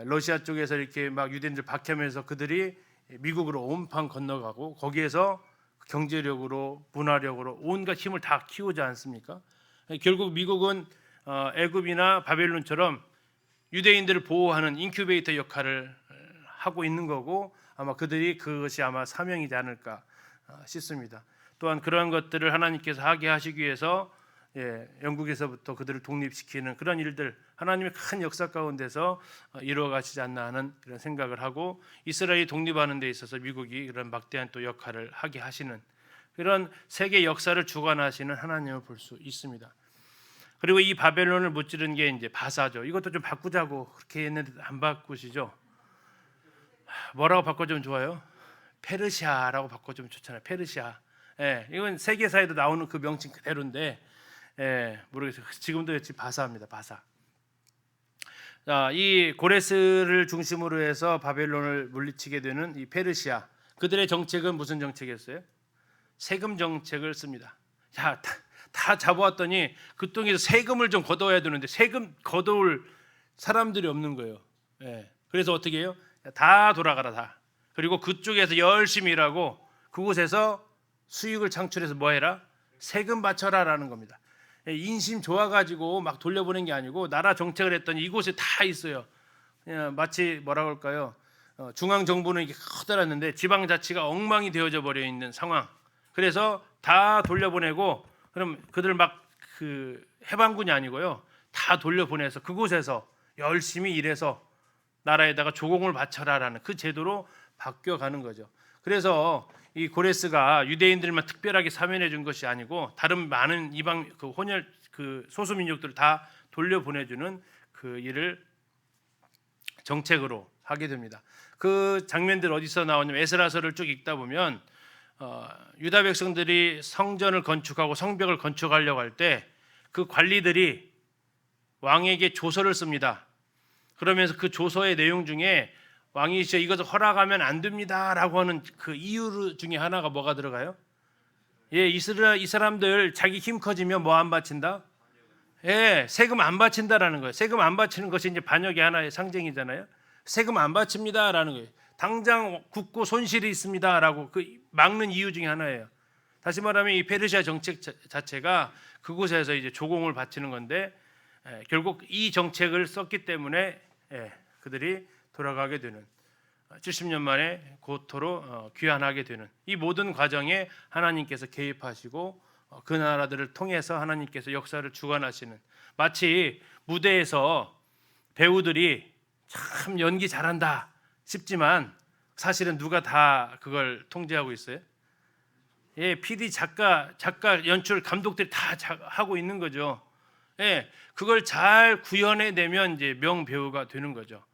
러시아 쪽에서 이렇게 막 유대인들 박해하면서 그들이 미국으로 온판 건너가고 거기에서 경제력으로 문화력으로 온갖 힘을 다 키우지 않습니까? 결국 미국은 애굽이나 바벨론처럼 유대인들을 보호하는 인큐베이터 역할을 하고 있는 거고 아마 그들이 그것이 아마 사명이지 않을까 싶습니다. 또한 그러한 것들을 하나님께서 하게 하시기 위해서 영국에서부터 그들을 독립시키는 그런 일들 하나님의 큰 역사 가운데서 이루어 가시지 않나 하는 그런 생각을 하고 이스라엘이 독립하는 데 있어서 미국이 그런 막대한 또 역할을 하게 하시는 이런 세계 역사를 주관하시는 하나님을 볼 수 있습니다. 그리고 이 바벨론을 무찌른 게 이제 바사죠. 이것도 좀 바꾸자고 그렇게 했는데 안 바꾸시죠. 뭐라고 바꿔주면 좋아요? 페르시아라고 바꿔주면 좋잖아요. 페르시아. 예, 이건 세계사에도 나오는 그 명칭 그대로인데, 예, 모르겠어요. 지금도 역시 바사입니다. 바사. 자, 이 고레스를 중심으로 해서 바벨론을 물리치게 되는 이 페르시아, 그들의 정책은 무슨 정책이었어요? 세금 정책을 씁니다. 자, 다 잡아왔더니 그 땅에서 세금을 좀 걷어야 되는데 세금 걷어올 사람들이 없는 거예요. 예, 그래서 어떻게 해요? 다 돌아가라 다. 그리고 그쪽에서 열심히 일하고 그곳에서 수익을 창출해서 뭐 해라? 세금 바쳐라라는 겁니다. 인심 좋아가지고 막 돌려보낸 게 아니고 나라 정책을 했더니 이곳에 다 있어요. 마치 뭐라고 할까요? 중앙 정부는 이게 커다랐는데 지방 자치가 엉망이 되어져 버려 있는 상황. 그래서 다 돌려보내고 그럼 그들 막 그 해방군이 아니고요. 다 돌려보내서 그곳에서 열심히 일해서 나라에다가 조공을 바쳐라라는 그 제도로 바뀌어가는 거죠. 그래서 이 고레스가 유대인들만 특별하게 사면해 준 것이 아니고 다른 많은 이방 그 혼혈 그 소수 민족들을 다 돌려보내주는 그 일을 정책으로 하게 됩니다. 그 장면들 어디서 나오냐면 에스라서를 쭉 읽다 보면 유다 백성들이 성전을 건축하고 성벽을 건축하려고 할 때 그 관리들이 왕에게 조서를 씁니다. 그러면서 그 조서의 내용 중에 왕이시여 이것을 허락하면 안 됩니다라고 하는 그 이유 중에 하나가 뭐가 들어가요? 예, 이 사람들 자기 힘 커지면 뭐 안 바친다? 예, 세금 안 바친다라는 거예요. 세금 안 바치는 것이 이제 반역의 하나의 상징이잖아요. 세금 안 바칩니다라는 거예요. 당장 국고 손실이 있습니다라고 그 막는 이유 중에 하나예요. 다시 말하면 이 페르시아 정책 자체가 그곳에서 이제 조공을 바치는 건데 결국 이 정책을 썼기 때문에 그들이 돌아가게 되는 70년 만에 고토로 귀환하게 되는 이 모든 과정에 하나님께서 개입하시고 그 나라들을 통해서 하나님께서 역사를 주관하시는 마치 무대에서 배우들이 참 연기 잘한다 싶지만 사실은 누가 다 그걸 통제하고 있어요? 예, PD 작가 연출 감독들이 다 하고 있는 거죠. 예, 그걸 잘 구현해내면 이제 명배우가 되는 거죠.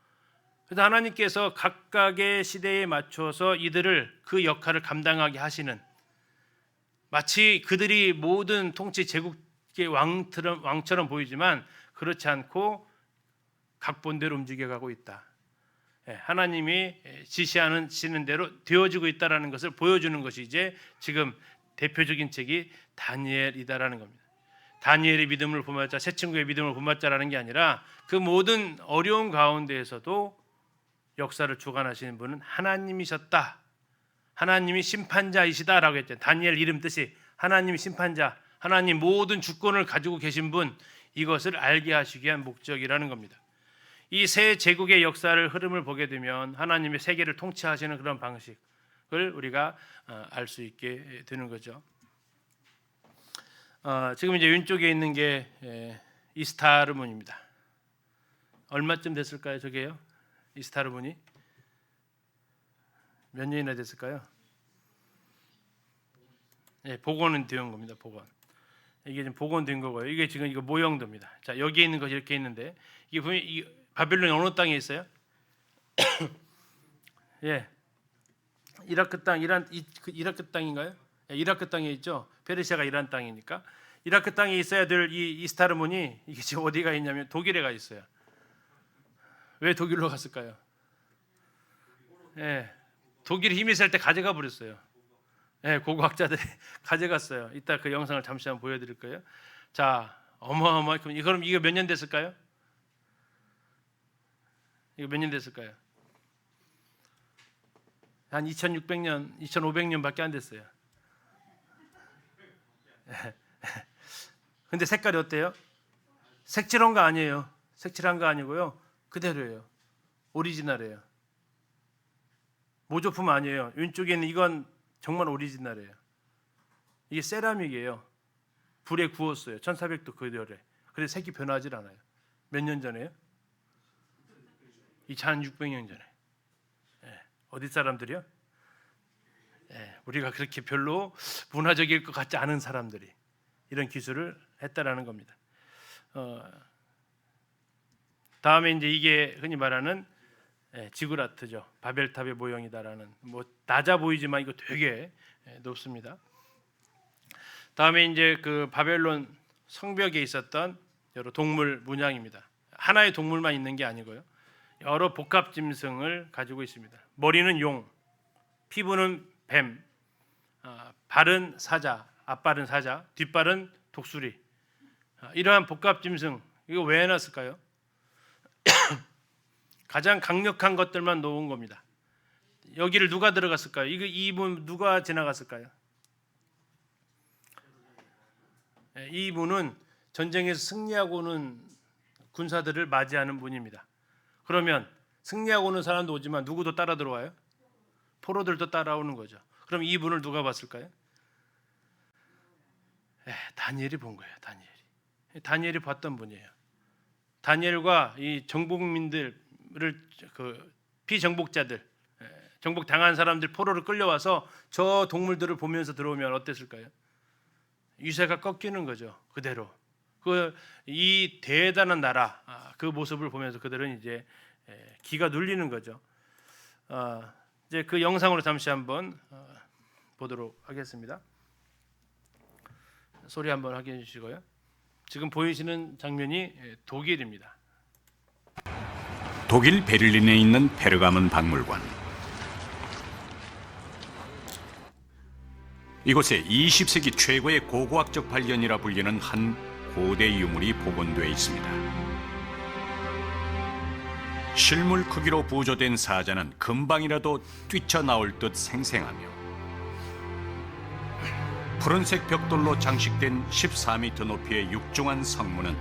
그래서 하나님께서 각각의 시대에 맞춰서 이들을 그 역할을 감당하게 하시는 마치 그들이 모든 통치 제국의 왕처럼 보이지만 그렇지 않고 각본대로 움직여가고 있다. 하나님이 지시하시는 대로 되어지고 있다라는 것을 보여주는 것이 이제 지금 대표적인 책이 다니엘이다라는 겁니다. 다니엘의 믿음을 본받자, 새 친구의 믿음을 본받자라는 게 아니라 그 모든 어려운 가운데에서도 역사를 주관하시는 분은 하나님이셨다. 하나님이 심판자이시다라고 했죠. 다니엘 이름 뜻이 하나님 심판자, 하나님 모든 주권을 가지고 계신 분, 이것을 알게 하시기 위한 목적이라는 겁니다. 이 새 제국의 역사를 흐름을 보게 되면 하나님의 세계를 통치하시는 그런 방식을 우리가 알 수 있게 되는 거죠. 지금 이제 왼쪽에 있는 게 이스타르문입니다. 얼마쯤 됐을까요, 저게요? 이스타르문이 몇 년이나 됐을까요? 예, 복원은 되는 겁니다. 복원. 이게 지금 복원된 거고요. 이게 지금 이거 모형도입니다. 자, 여기에 있는 것이 이렇게 있는데 이게 보면 이 바벨론이 어느 땅에 있어요? 예, 이라크 땅, 이라크 땅인가요? 예, 이라크 땅에 있죠. 페르시아가 이란 땅이니까 이라크 땅에 있어야 될 이 이스타르문이 이게 지금 어디가 있냐면 독일에 가 있어요. 왜 독일로 갔을까요? 예, 독일이 힘이 셀 때 가져가 버렸어요. 예, 고고학자들이 가져갔어요. 이따 그 영상을 잠시 한번 보여드릴 거예요. 자, 어마어마하게 그럼 이거 몇 년 됐을까요? 이거 몇 년 됐을까요? 한 2600년, 2500년밖에 안 됐어요. 근데 색깔이 어때요? 색칠한 거 아니에요. 색칠한 거 아니고요. 그대로예요. 오리지널이에요. 모조품 아니에요. 왼쪽에 있는 이건 정말 오리지널이에요. 이게 세라믹이에요. 불에 구웠어요. 1400도 그대로래. 그래서 색이 변하지 않아요. 몇 년 전에요? 2600년 전에. 어디 사람들이요? 우리가 그렇게 별로 문화적일 것 같지 않은 사람들이 이런 기술을 했다라는 겁니다. 다음에 이제 이게 흔히 말하는 지구라트죠. 바벨탑의 모형이다라는, 뭐 낮아 보이지만 이거 되게 높습니다. 다음에 이제 그 바벨론 성벽에 있었던 여러 동물 문양입니다. 하나의 동물만 있는 게 아니고요. 여러 복합 짐승을 가지고 있습니다. 머리는 용, 피부는 뱀, 발은 사자, 앞발은 사자, 뒷발은 독수리. 이러한 복합 짐승, 이거 왜 해놨을까요? 가장 강력한 것들만 놓은 겁니다. 여기를 누가 들어갔을까요? 이분 누가 지나갔을까요? 이분은 전쟁에서 승리하고 오는 군사들을 맞이하는 분입니다. 그러면 승리하고 오는 사람도 오지만 누구도 따라 들어와요? 포로들도 따라오는 거죠. 그럼 이분을 누가 봤을까요? 다니엘이 본 거예요. 다니엘이 봤던 분이에요. 다니엘과 이 정복민들을, 그 피정복자들, 정복 당한 사람들 포로를 끌려와서 저 동물들을 보면서 들어오면 어땠을까요? 유세가 꺾이는 거죠. 그대로 이 대단한 나라, 그 모습을 보면서 그들은 이제 기가 눌리는 거죠. 이제 그 영상으로 잠시 한번 보도록 하겠습니다. 소리 한번 확인해 주시고요. 지금 보이시는 장면이 독일입니다. 독일 베를린에 있는 페르가몬 박물관. 이곳에 20세기 최고의 고고학적 발견이라 불리는 한 고대 유물이 복원되어 있습니다. 실물 크기로 부조된 사자는 금방이라도 뛰쳐나올 듯 생생하며 푸른색 벽돌로 장식된 14m 높이의 육중한 성문은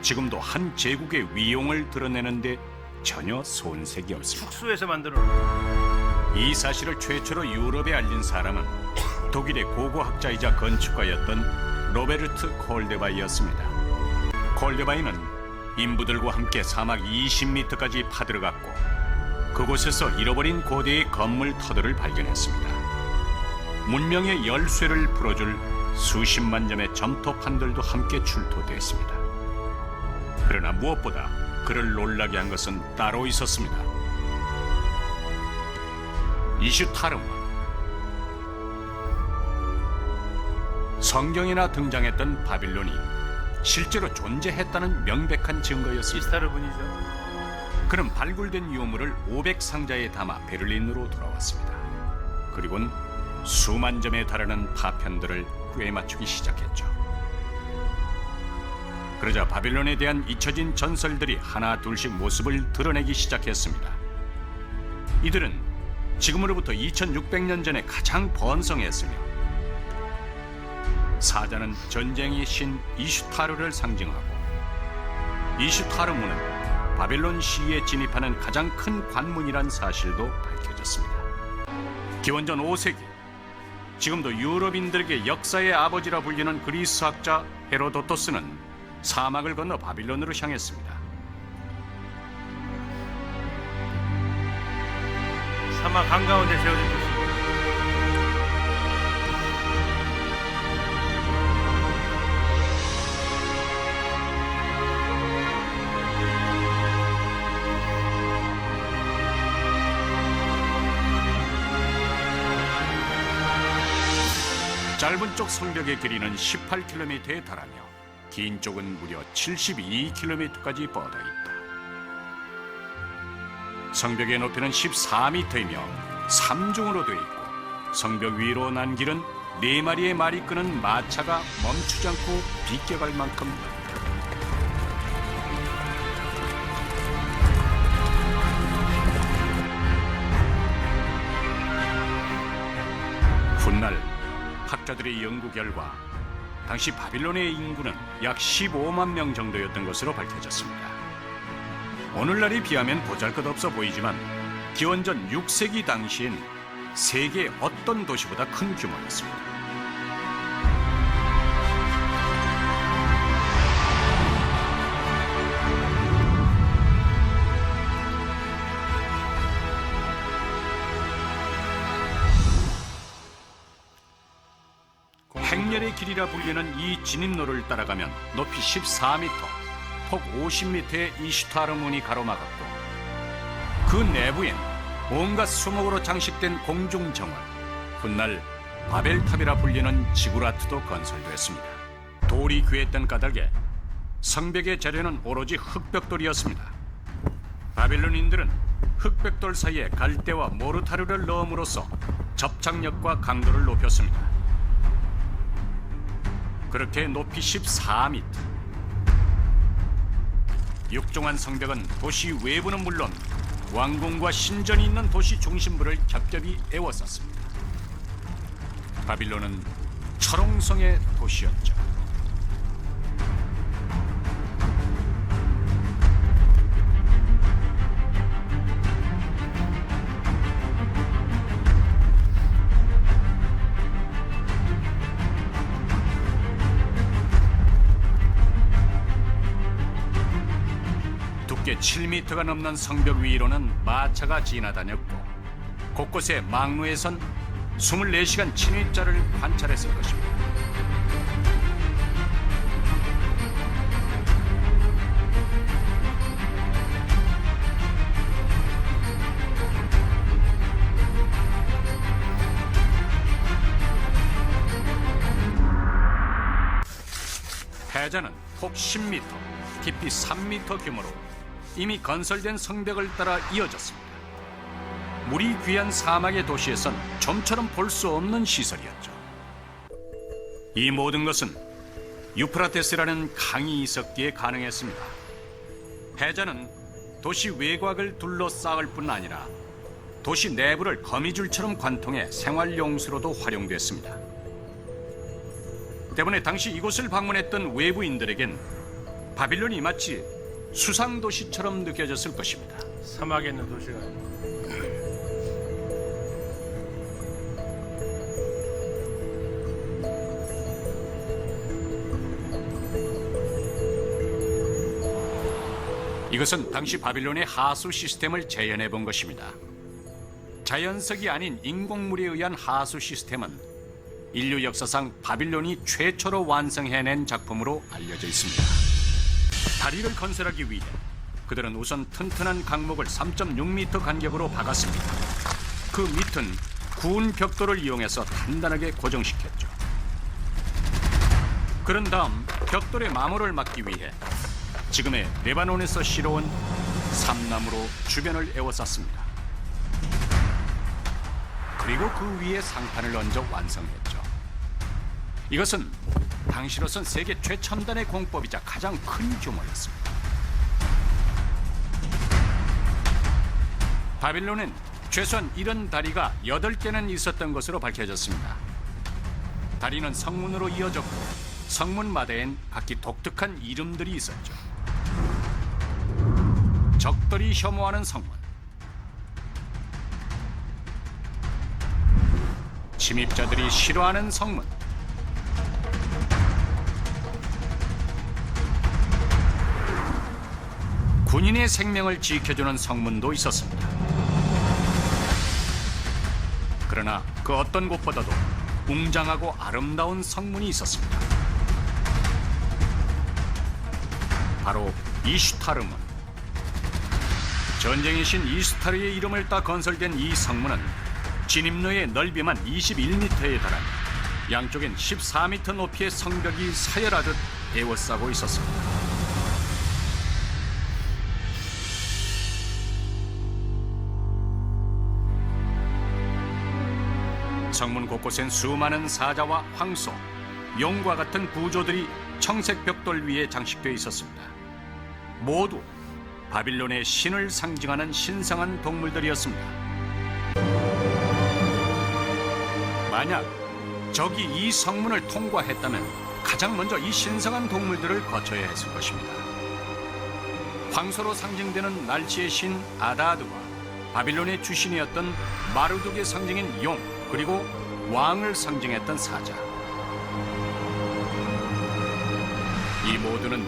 지금도 한 제국의 위용을 드러내는데 전혀 손색이 없습니다. 축수에서 만들어 이 사실을 최초로 유럽에 알린 사람은 독일의 고고학자이자 건축가였던 로베르트 콜데바이였습니다. 콜데바이는 인부들과 함께 사막 20m까지 파들어갔고 그곳에서 잃어버린 고대의 건물 터들을 발견했습니다. 문명의 열쇠를 풀어줄 수십만 점의 점토판들도 함께 출토됐습니다. 그러나 무엇보다 그를 놀라게 한 것은 따로 있었습니다. 이슈타르문. 성경에나 등장했던 바빌론이 실제로 존재했다는 명백한 증거였습니다. 이스타르문이죠. 그는 발굴된 유물을 500상자에 담아 베를린으로 돌아왔습니다. 그리고는 수만 점에 달하는 파편들을 꿰맞추기 시작했죠. 그러자 바빌론에 대한 잊혀진 전설들이 하나 둘씩 모습을 드러내기 시작했습니다. 이들은 지금으로부터 2600년 전에 가장 번성했으며 사자는 전쟁의 신 이슈타르를 상징하고 이슈타르문은 바벨론 시에 진입하는 가장 큰 관문이란 사실도 밝혀졌습니다. 기원전 5세기, 지금도 유럽인들에게 역사의 아버지라 불리는 그리스 학자 헤로도토스는 사막을 건너 바빌론으로 향했습니다. 사막 한가운데 세워진 도시. 짧은 쪽 성벽의 길이는 18km에 달하며 긴 쪽은 무려 72km까지 뻗어 있다. 성벽의 높이는 14m이며 3중으로 되어 있고 성벽 위로 난 길은 4마리의 말이 끄는 마차가 멈추지 않고 비껴갈 만큼 넓다. 훗날 학자들의 연구 결과 당시 바빌론의 인구는 약 15만 명 정도였던 것으로 밝혀졌습니다. 오늘날에 비하면 보잘것없어 보이지만 기원전 6세기 당시엔 세계 어떤 도시보다 큰 규모였습니다. 행렬의 길이라 불리는 이 진입로를 따라가면 높이 14m, 폭 50m의 이슈타르 문이 가로막았고 그 내부엔 온갖 수목으로 장식된 공중 정원, 훗날 바벨탑이라 불리는 지구라트도 건설됐습니다. 돌이 귀했던 까닭에 성벽의 재료는 오로지 흑벽돌이었습니다. 바빌론인들은 흑벽돌 사이에 갈대와 모르타르를 넣음으로써 접착력과 강도를 높였습니다. 그렇게 높이 14m, 육중한 성벽은 도시 외부는 물론 왕궁과 신전이 있는 도시 중심부를 겹겹이 에워쌌습니다. 바빌론은 철옹성의 도시였죠. 두께 7m가 넘는 성벽 위로는 마차가 지나다녔고 곳곳에 망루에 선 24시간 진입자를 관찰했을 것입니다. 패자는 폭 10m, 깊이 3m 규모로 이미 건설된 성벽을 따라 이어졌습니다. 물이 귀한 사막의 도시에선 좀처럼 볼 수 없는 시설이었죠. 이 모든 것은 유프라테스라는 강이 있었기에 가능했습니다. 패자는 도시 외곽을 둘러싸을 뿐 아니라 도시 내부를 거미줄처럼 관통해 생활용수로도 활용됐습니다. 때문에 당시 이곳을 방문했던 외부인들에겐 바빌론이 마치 수상도시처럼 느껴졌을 것입니다. 사막에 있는 도시가 이것은 당시 바빌론의 하수 시스템을 재현해 본 것입니다. 자연석이 아닌 인공물에 의한 하수 시스템은 인류 역사상 바빌론이 최초로 완성해낸 작품으로 알려져 있습니다. 다리를 건설하기 위해 그들은 우선 튼튼한 강목을 3.6m 간격으로 박았습니다. 그 밑은 구운 벽돌을 이용해서 단단하게 고정시켰죠. 그런 다음 벽돌의 마모를 막기 위해 지금의 레바논에서 실어온 삼나무로 주변을 에워쌌습니다. 그리고 그 위에 상판을 얹어 완성했죠. 이것은 당시로선 세계 최첨단의 공법이자 가장 큰 규모였습니다. 바빌론엔 최소한 이런 다리가 8개는 있었던 것으로 밝혀졌습니다. 다리는 성문으로 이어졌고 성문마다엔 각기 독특한 이름들이 있었죠. 적들이 혐오하는 성문, 침입자들이 싫어하는 성문, 군인의 생명을 지켜주는 성문도 있었습니다. 그러나 그 어떤 곳보다도 웅장하고 아름다운 성문이 있었습니다. 바로 이슈타르문. 전쟁의 신 이슈타르의 이름을 따 건설된 이 성문은 진입로의 넓이만 21m에 달하며 양쪽엔 14m 높이의 성벽이 서열하듯 에워싸고 있었습니다. 성문 곳곳엔 수많은 사자와 황소, 용과 같은 구조들이 청색 벽돌 위에 장식되어 있었습니다. 모두 바빌론의 신을 상징하는 신성한 동물들이었습니다. 만약 적이 이 성문을 통과했다면 가장 먼저 이 신성한 동물들을 거쳐야 했을 것입니다. 황소로 상징되는 날씨의 신 아다드와 바빌론의 주신이었던 마르둑의 상징인 용, 그리고 왕을 상징했던 사자. 이 모두는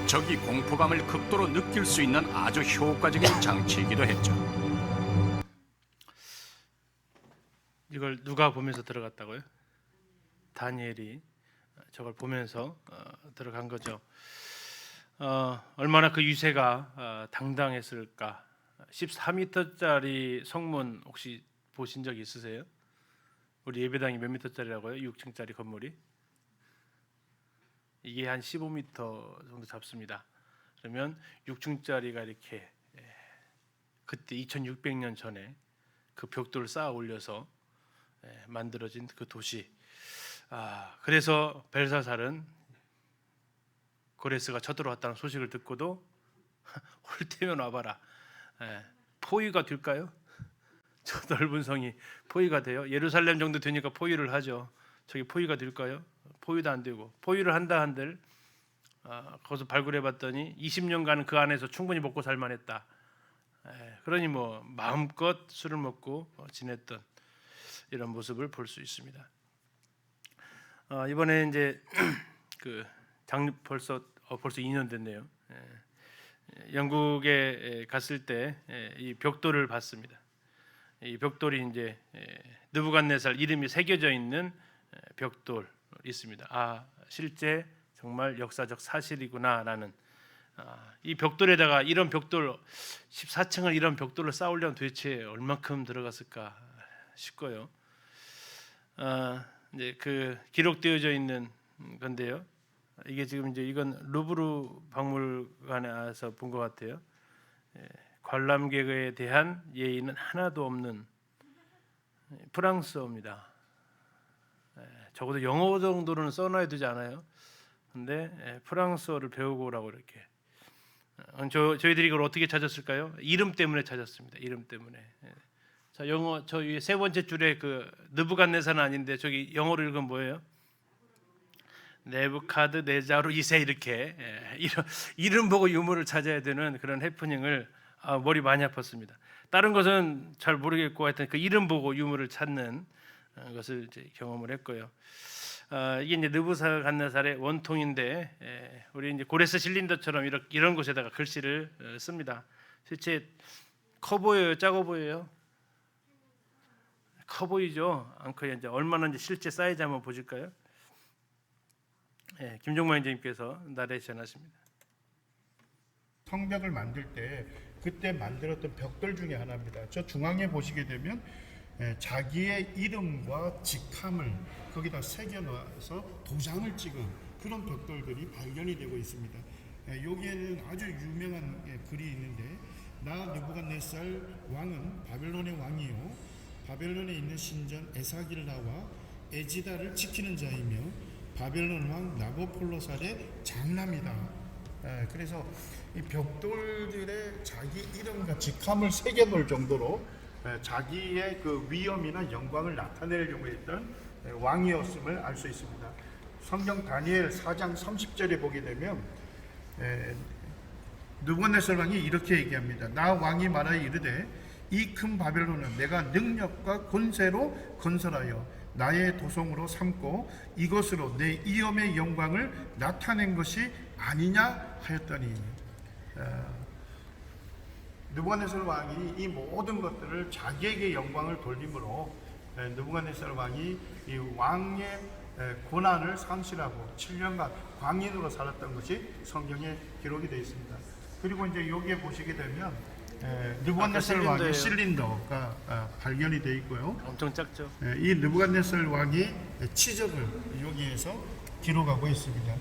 적이 공포감을 극도로 느낄 수 있는 아주 효과적인 장치이기도 했죠. 이걸 누가 보면서 들어갔다고요? 다니엘이 저걸 보면서 들어간 거죠. 얼마나 그 유세가 당당했을까. 14m짜리 성문 혹시 보신 적 있으세요? 우리 예배당이 몇 미터짜리라고요? 6층짜리 건물이? 이게 한 15m 정도 잡습니다. 그러면 6층짜리가 이렇게 그때 2600년 전에 그 벽돌을 쌓아 올려서 만들어진 그 도시. 그래서 벨사살은 고레스가 쳐들어왔다는 소식을 듣고도 올 때면 와봐라. 포위가 될까요? 저 넓은 성이 포위가 돼요? 예루살렘 정도 되니까 포위를 하죠. 저기 포위가 될까요? 포위도 안 되고, 포위를 한다 한들 거기서 발굴해봤더니 20년간은 그 안에서 충분히 먹고 살만했다. 그러니 뭐 마음껏 술을 먹고 지냈던 이런 모습을 볼 수 있습니다. 이번에 이제 그 벌써 2년 됐네요. 영국에 갔을 때 이 벽돌을 봤습니다. 이 벽돌이 이제 느부갓네살 이름이 새겨져 있는 벽돌 있습니다. 실제 정말 역사적 사실이구나라는 이 벽돌에다가 이런 벽돌 14층을 이런 벽돌을 쌓으려면 도대체 얼마큼 들어갔을까 싶고요. 이제 그 기록되어져 있는 건데요. 이게 지금 이제 이건 루브르 박물관에서 본 것 같아요. 관람객에 대한 예의는 하나도 없는 프랑스어입니다. 적어도 영어 정도는 써놔야 되지 않아요? 근데 프랑스어를 배우고 오라고 이렇게. 저희들이 이걸 어떻게 찾았을까요? 이름 때문에 찾았습니다. 이름 때문에. 자, 영어 저 위에 세 번째 줄에 그 느부갓네살은 아닌데 저기 영어로 읽으면 뭐예요? 네부카드네자루 2세 이렇게 이름 보고 유물을 찾아야 되는 그런 해프닝을 머리 많이 아팠습니다. 다른 것은 잘 모르겠고 하여튼 그 이름 보고 유물을 찾는 것을 이제 경험을 했고요. 이게 이제 느부갓네살의 원통인데 우리 이제 고레스 실린더처럼 이런 곳에다가 글씨를 씁니다. 실제 커 보여요, 작아 보여요? 커 보이죠? 않고 이제 얼마나 이제 실제 사이즈 한번 보실까요? 김종만 선생님께서 나레이션 하십니다. 성벽을 만들 때 그때 만들었던 벽돌 중에 하나입니다. 저 중앙에 보시게 되면 자기의 이름과 직함을 거기다 새겨놔서 도장을 찍은 그런 벽돌들이 발견이 되고 있습니다. 여기에는 아주 유명한 글이 있는데 나 느부갓네살 왕은 바벨론의 왕이요 바벨론에 있는 신전 에사길라와 에지다를 지키는 자이며 바벨론 왕 나보폴로살의 장남이다. 그래서 이 벽돌들의 자기 이름과 직함을 새겨놓을 정도로 자기의 그 위엄이나 영광을 나타내려고 했던 왕이었음을 알 수 있습니다. 성경 다니엘 4장 30절에 보게 되면 느부갓네살 왕이 이렇게 얘기합니다. 나 왕이 말하여 이르되 이 큰 바벨론은 내가 능력과 권세로 건설하여 나의 도성으로 삼고 이것으로 내 이엄의 영광을 나타낸 것이 아니냐 하였더니 느부갓네살 왕이 이 모든 것들을 자기에게 영광을 돌림으로 느부갓네살 왕이 이 왕의 고난을 상실하고 7년간 광인으로 살았던 것이 성경에 기록이 되어 있습니다. 그리고 이제 여기에 보시게 되면 느부갓네살 왕의 실린더가 발견이 되어 있고요. 엄청 작죠. 이 느부갓네살 왕이 치적을 여기에서 기록하고 있습니다.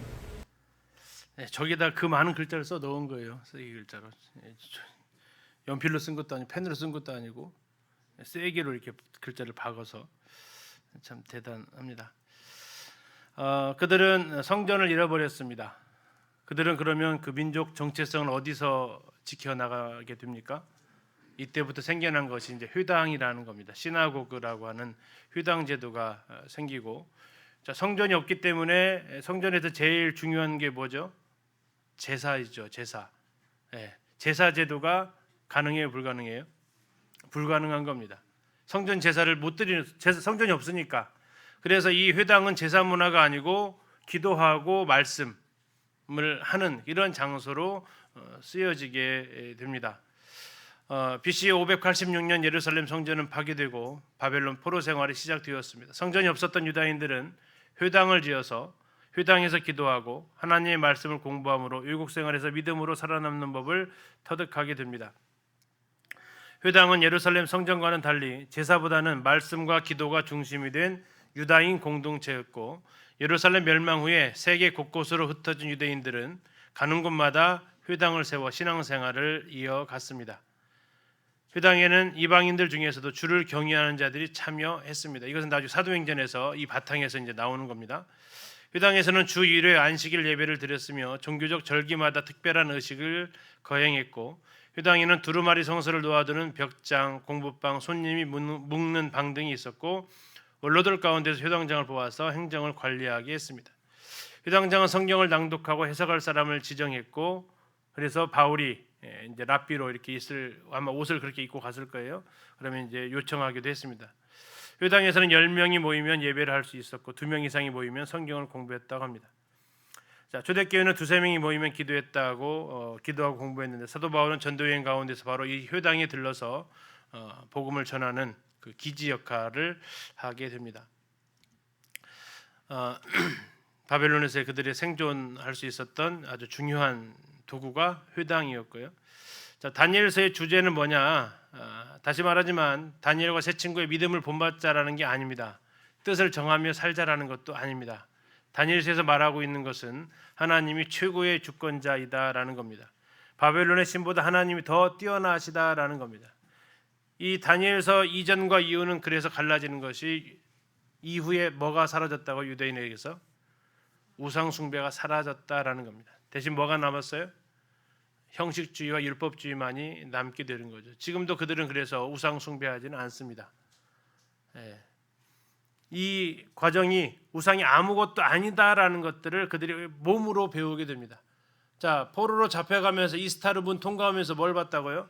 저기다 그 많은 글자를 써 넣은 거예요. 세게 글자로. 연필로 쓴 것도 아니고 펜으로 쓴 것도 아니고 세게로 이렇게 글자를 박아서 참 대단합니다. 그들은 성전을 잃어버렸습니다. 그들은 그러면 그 민족 정체성을 어디서 지켜나가게 됩니까? 이때부터 생겨난 것이 이제 회당이라는 겁니다. 시나고그라고 하는 회당 제도가 생기고, 자, 성전이 없기 때문에 성전에서 제일 중요한 게 뭐죠? 제사이죠. 제사. 제사 제도가 가능해요, 불가능해요? 불가능한 겁니다. 성전 제사를 못 드리는 성전이 없으니까. 그래서 이 회당은 제사 문화가 아니고 기도하고 말씀을 하는 이런 장소로 쓰여지게 됩니다. BC 586년 예루살렘 성전은 파괴되고 바벨론 포로 생활이 시작되었습니다. 성전이 없었던 유다인들은 회당을 지어서 회당에서 기도하고 하나님의 말씀을 공부함으로 외국 생활에서 믿음으로 살아남는 법을 터득하게 됩니다. 회당은 예루살렘 성전과는 달리 제사보다는 말씀과 기도가 중심이 된 유다인 공동체였고, 예루살렘 멸망 후에 세계 곳곳으로 흩어진 유대인들은 가는 곳마다 회당을 세워 신앙생활을 이어갔습니다. 회당에는 이방인들 중에서도 주를 경외하는 자들이 참여했습니다. 이것은 나중에 사도행전에서 이 바탕에서 이제 나오는 겁니다. 회당에서는 주 1회 안식일 예배를 드렸으며 종교적 절기마다 특별한 의식을 거행했고, 회당에는 두루마리 성서를 놓아두는 벽장, 공부방, 손님이 묵는 방 등이 있었고, 원로들 가운데서 회당장을 뽑아서 행정을 관리하게 했습니다. 회당장은 성경을 낭독하고 해석할 사람을 지정했고, 그래서 바울이 이제 랍비로 이렇게 아마 옷을 그렇게 입고 갔을 거예요. 그러면 이제 요청하기도 했습니다. 회당에서는 10명이 모이면 예배를 할 수 있었고 2명 이상이 모이면 성경을 공부했다고 합니다. 자, 초대교회는 2-3명이 모이면 기도하고 공부했는데, 사도 바울은 전도여행 가운데서 바로 이 회당에 들러서 복음을 전하는 그 기지 역할을 하게 됩니다. 바벨론에서 그들의 생존할 수 있었던 아주 중요한 도구가 회당이었고요. 자, 다니엘서의 주제는 뭐냐? 다시 말하지만 다니엘과 세 친구의 믿음을 본받자라는 게 아닙니다. 뜻을 정하며 살자라는 것도 아닙니다. 다니엘서에서 말하고 있는 것은 하나님이 최고의 주권자이다라는 겁니다. 바벨론의 신보다 하나님이 더 뛰어나시다라는 겁니다. 이 다니엘서 이전과 이후는 그래서 갈라지는 것이, 이후에 뭐가 사라졌다고? 유대인에게서 우상 숭배가 사라졌다라는 겁니다. 대신 뭐가 남았어요? 형식주의와 율법주의만이 남게 되는 거죠. 지금도 그들은 그래서 우상 숭배하지는 않습니다. 이 과정이 우상이 아무것도 아니다라는 것들을 그들이 몸으로 배우게 됩니다. 자, 포로로 잡혀가면서 이스타르문 통과하면서 뭘 봤다고요?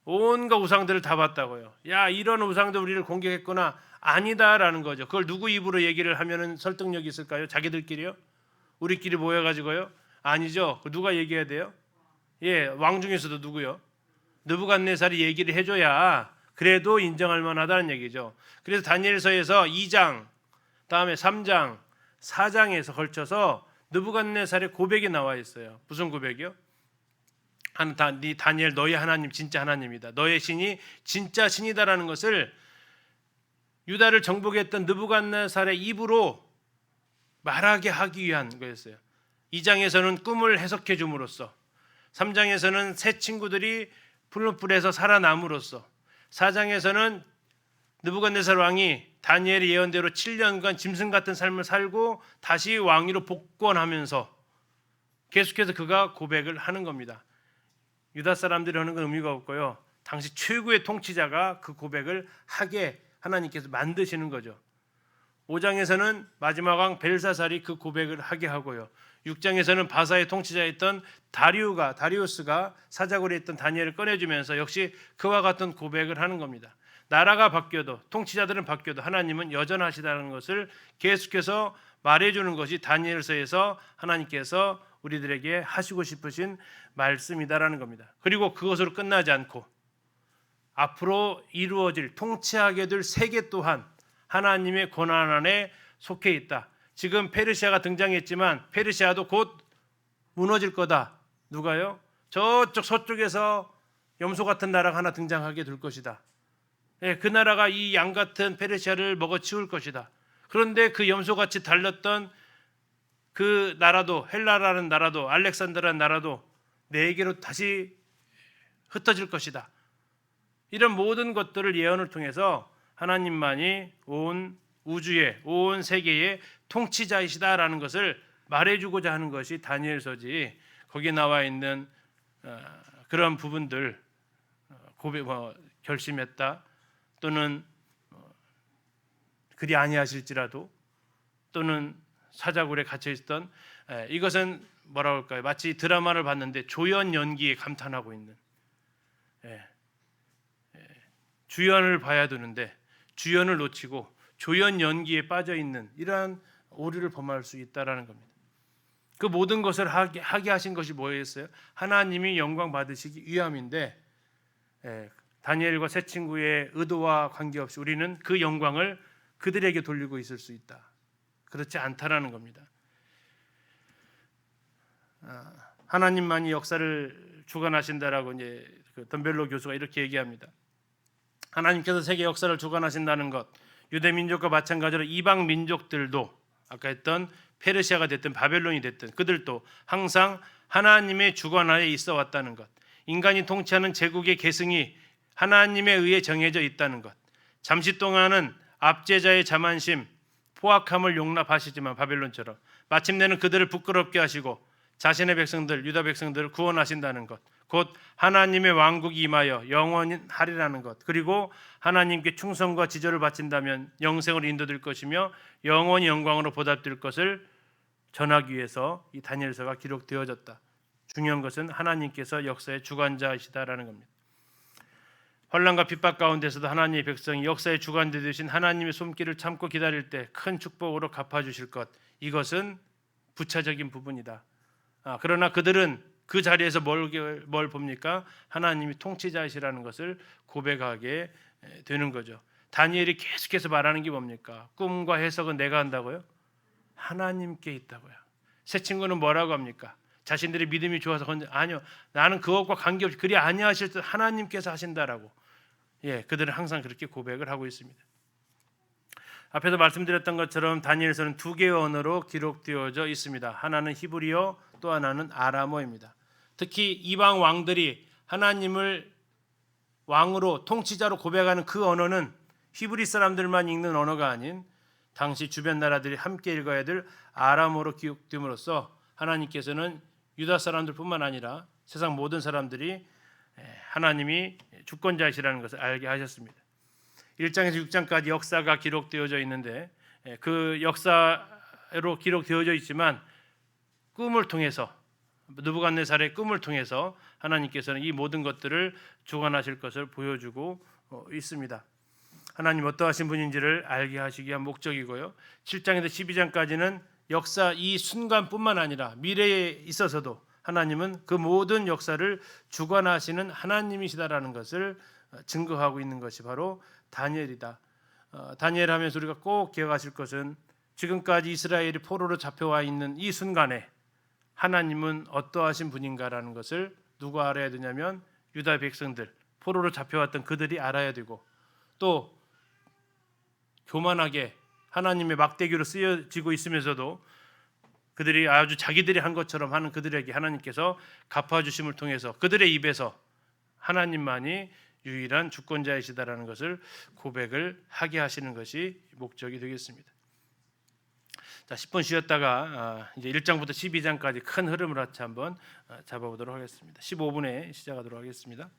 온갖 우상들을 다 봤다고요. 야, 이런 우상도 우리를 공격했구나. 아니다라는 거죠. 그걸 누구 입으로 얘기를 하면은 설득력이 있을까요? 자기들끼리요? 우리끼리 모여가지고요? 아니죠. 누가 얘기해야 돼요? 예, 왕 중에서도 누구요? 느부갓네살이 얘기를 해줘야 그래도 인정할 만하다는 얘기죠. 그래서 다니엘서에서 2장, 다음에 3장, 4장에서 걸쳐서 느부갓네살의 고백이 나와 있어요. 무슨 고백이요? 다니엘, 너의 하나님 진짜 하나님이다. 너의 신이 진짜 신이다라는 것을 유다를 정복했던 느부갓네살의 입으로 말하게 하기 위한 거였어요. 2장에서는 꿈을 해석해 줌으로써, 3장에서는 새 친구들이 풀무불에서 살아남으로써, 4장에서는 느부갓네살 왕이 다니엘의 예언대로 7년간 짐승 같은 삶을 살고 다시 왕위로 복권하면서 계속해서 그가 고백을 하는 겁니다. 유다 사람들이 하는 건 의미가 없고요. 당시 최고의 통치자가 그 고백을 하게 하나님께서 만드시는 거죠. 5장에서는 마지막 왕 벨사살이 그 고백을 하게 하고요. 6장에서는 바사의 통치자였던 다리우스가 사자굴에 있던 다니엘을 꺼내주면서 역시 그와 같은 고백을 하는 겁니다. 나라가 바뀌어도, 통치자들은 바뀌어도 하나님은 여전하시다는 것을 계속해서 말해주는 것이 다니엘서에서 하나님께서 우리들에게 하시고 싶으신 말씀이다라는 겁니다. 그리고 그것으로 끝나지 않고 앞으로 이루어질, 통치하게 될 세계 또한 하나님의 권한 안에 속해 있다. 지금 페르시아가 등장했지만 페르시아도 곧 무너질 거다. 누가요? 저쪽 서쪽에서 염소 같은 나라가 하나 등장하게 될 것이다. 예, 그 나라가 이 양 같은 페르시아를 먹어치울 것이다. 그런데 그 염소같이 달렸던 그 나라도, 헬라라는 나라도, 알렉산더라는 나라도 내게로 다시 흩어질 것이다. 이런 모든 것들을 예언을 통해서 하나님만이 온 우주의, 온 세계의 통치자이시다라는 것을 말해주고자 하는 것이 다니엘서지, 거기에 나와 있는 그런 부분들, 결심했다, 또는 그리 아니하실지라도, 또는 사자굴에 갇혀 있던, 이것은 뭐라고 할까요? 마치 드라마를 봤는데 조연 연기에 감탄하고 있는, 주연을 봐야 되는데 주연을 놓치고 조연 연기에 빠져 있는 이러한 오류를 범할 수 있다라는 겁니다. 그 모든 것을 하게 하신 것이 뭐였어요? 하나님이 영광 받으시기 위함인데, 다니엘과 세 친구의 의도와 관계없이 우리는 그 영광을 그들에게 돌리고 있을 수 있다. 그렇지 않다라는 겁니다. 하나님만이 역사를 주관하신다라고 이제 그 덤벨로 교수가 이렇게 얘기합니다. 하나님께서 세계 역사를 주관하신다는 것, 유대 민족과 마찬가지로 이방 민족들도 아까 했던 페르시아가 됐든 바벨론이 됐든 그들도 항상 하나님의 주관하에 있어 왔다는 것, 인간이 통치하는 제국의 계승이 하나님에 의해 정해져 있다는 것, 잠시 동안은 압제자의 자만심, 포악함을 용납하시지만 바벨론처럼 마침내는 그들을 부끄럽게 하시고 자신의 백성들, 유다 백성들을 구원하신다는 것, 곧 하나님의 왕국이 임하여 영원히 하리라는 것, 그리고 하나님께 충성과 지절을 바친다면 영생으로 인도될 것이며 영원히 영광으로 보답될 것을 전하기 위해서 이 다니엘서가 기록되어졌다. 중요한 것은 하나님께서 역사의 주관자이시다라는 겁니다. 환난과 핍박 가운데서도 하나님의 백성이 역사의 주관자 되신 하나님의 손길을 참고 기다릴 때 큰 축복으로 갚아주실 것, 이것은 부차적인 부분이다. 그러나 그들은 그 자리에서 뭘 봅니까? 하나님이 통치자이시라는 것을 고백하게 되는 거죠. 다니엘이 계속해서 말하는 게 뭡니까? 꿈과 해석은 내가 한다고요? 하나님께 있다고요. 새 친구는 뭐라고 합니까? 자신들의 믿음이 좋아서 아니요, 나는 그것과 관계없이 그리 아니하실 때 하나님께서 하신다라고. 그들은 항상 그렇게 고백을 하고 있습니다. 앞에서 말씀드렸던 것처럼 다니엘서는 두 개의 언어로 기록되어져 있습니다. 하나는 히브리어, 또 하나는 아람어입니다. 특히 이방 왕들이 하나님을 왕으로 통치자로 고백하는 그 언어는 히브리 사람들만 읽는 언어가 아닌 당시 주변 나라들이 함께 읽어야 될 아람어로 기록됨으로써 하나님께서는 유다 사람들뿐만 아니라 세상 모든 사람들이 하나님이 주권자이시라는 것을 알게 하셨습니다. 1장에서 6장까지 역사가 기록되어져 있는데 그 역사로 기록되어져 있지만 꿈을 통해서 느부갓네살의 꿈을 통해서 하나님께서는 이 모든 것들을 주관하실 것을 보여주고 있습니다. 하나님 어떠하신 분인지를 알게 하시기 위한 목적이고요. 7장에서 12장까지는 역사 이 순간뿐만 아니라 미래에 있어서도 하나님은 그 모든 역사를 주관하시는 하나님이시다라는 것을 증거하고 있는 것이 바로 다니엘이다. 다니엘 하면서 우리가 꼭 기억하실 것은 지금까지 이스라엘이 포로로 잡혀와 있는 이 순간에 하나님은 어떠하신 분인가라는 것을 누가 알아야 되냐면 유다 백성들, 포로로 잡혀왔던 그들이 알아야 되고, 또 교만하게 하나님의 막대기로 쓰여지고 있으면서도 그들이 아주 자기들이 한 것처럼 하는 그들에게 하나님께서 갚아주심을 통해서 그들의 입에서 하나님만이 유일한 주권자이시다라는 것을 고백을 하게 하시는 것이 목적이 되겠습니다. 자, 10분 쉬었다가 이제 1장부터 12장까지 큰 흐름을 같이 한번 잡아보도록 하겠습니다. 15분에 시작하도록 하겠습니다.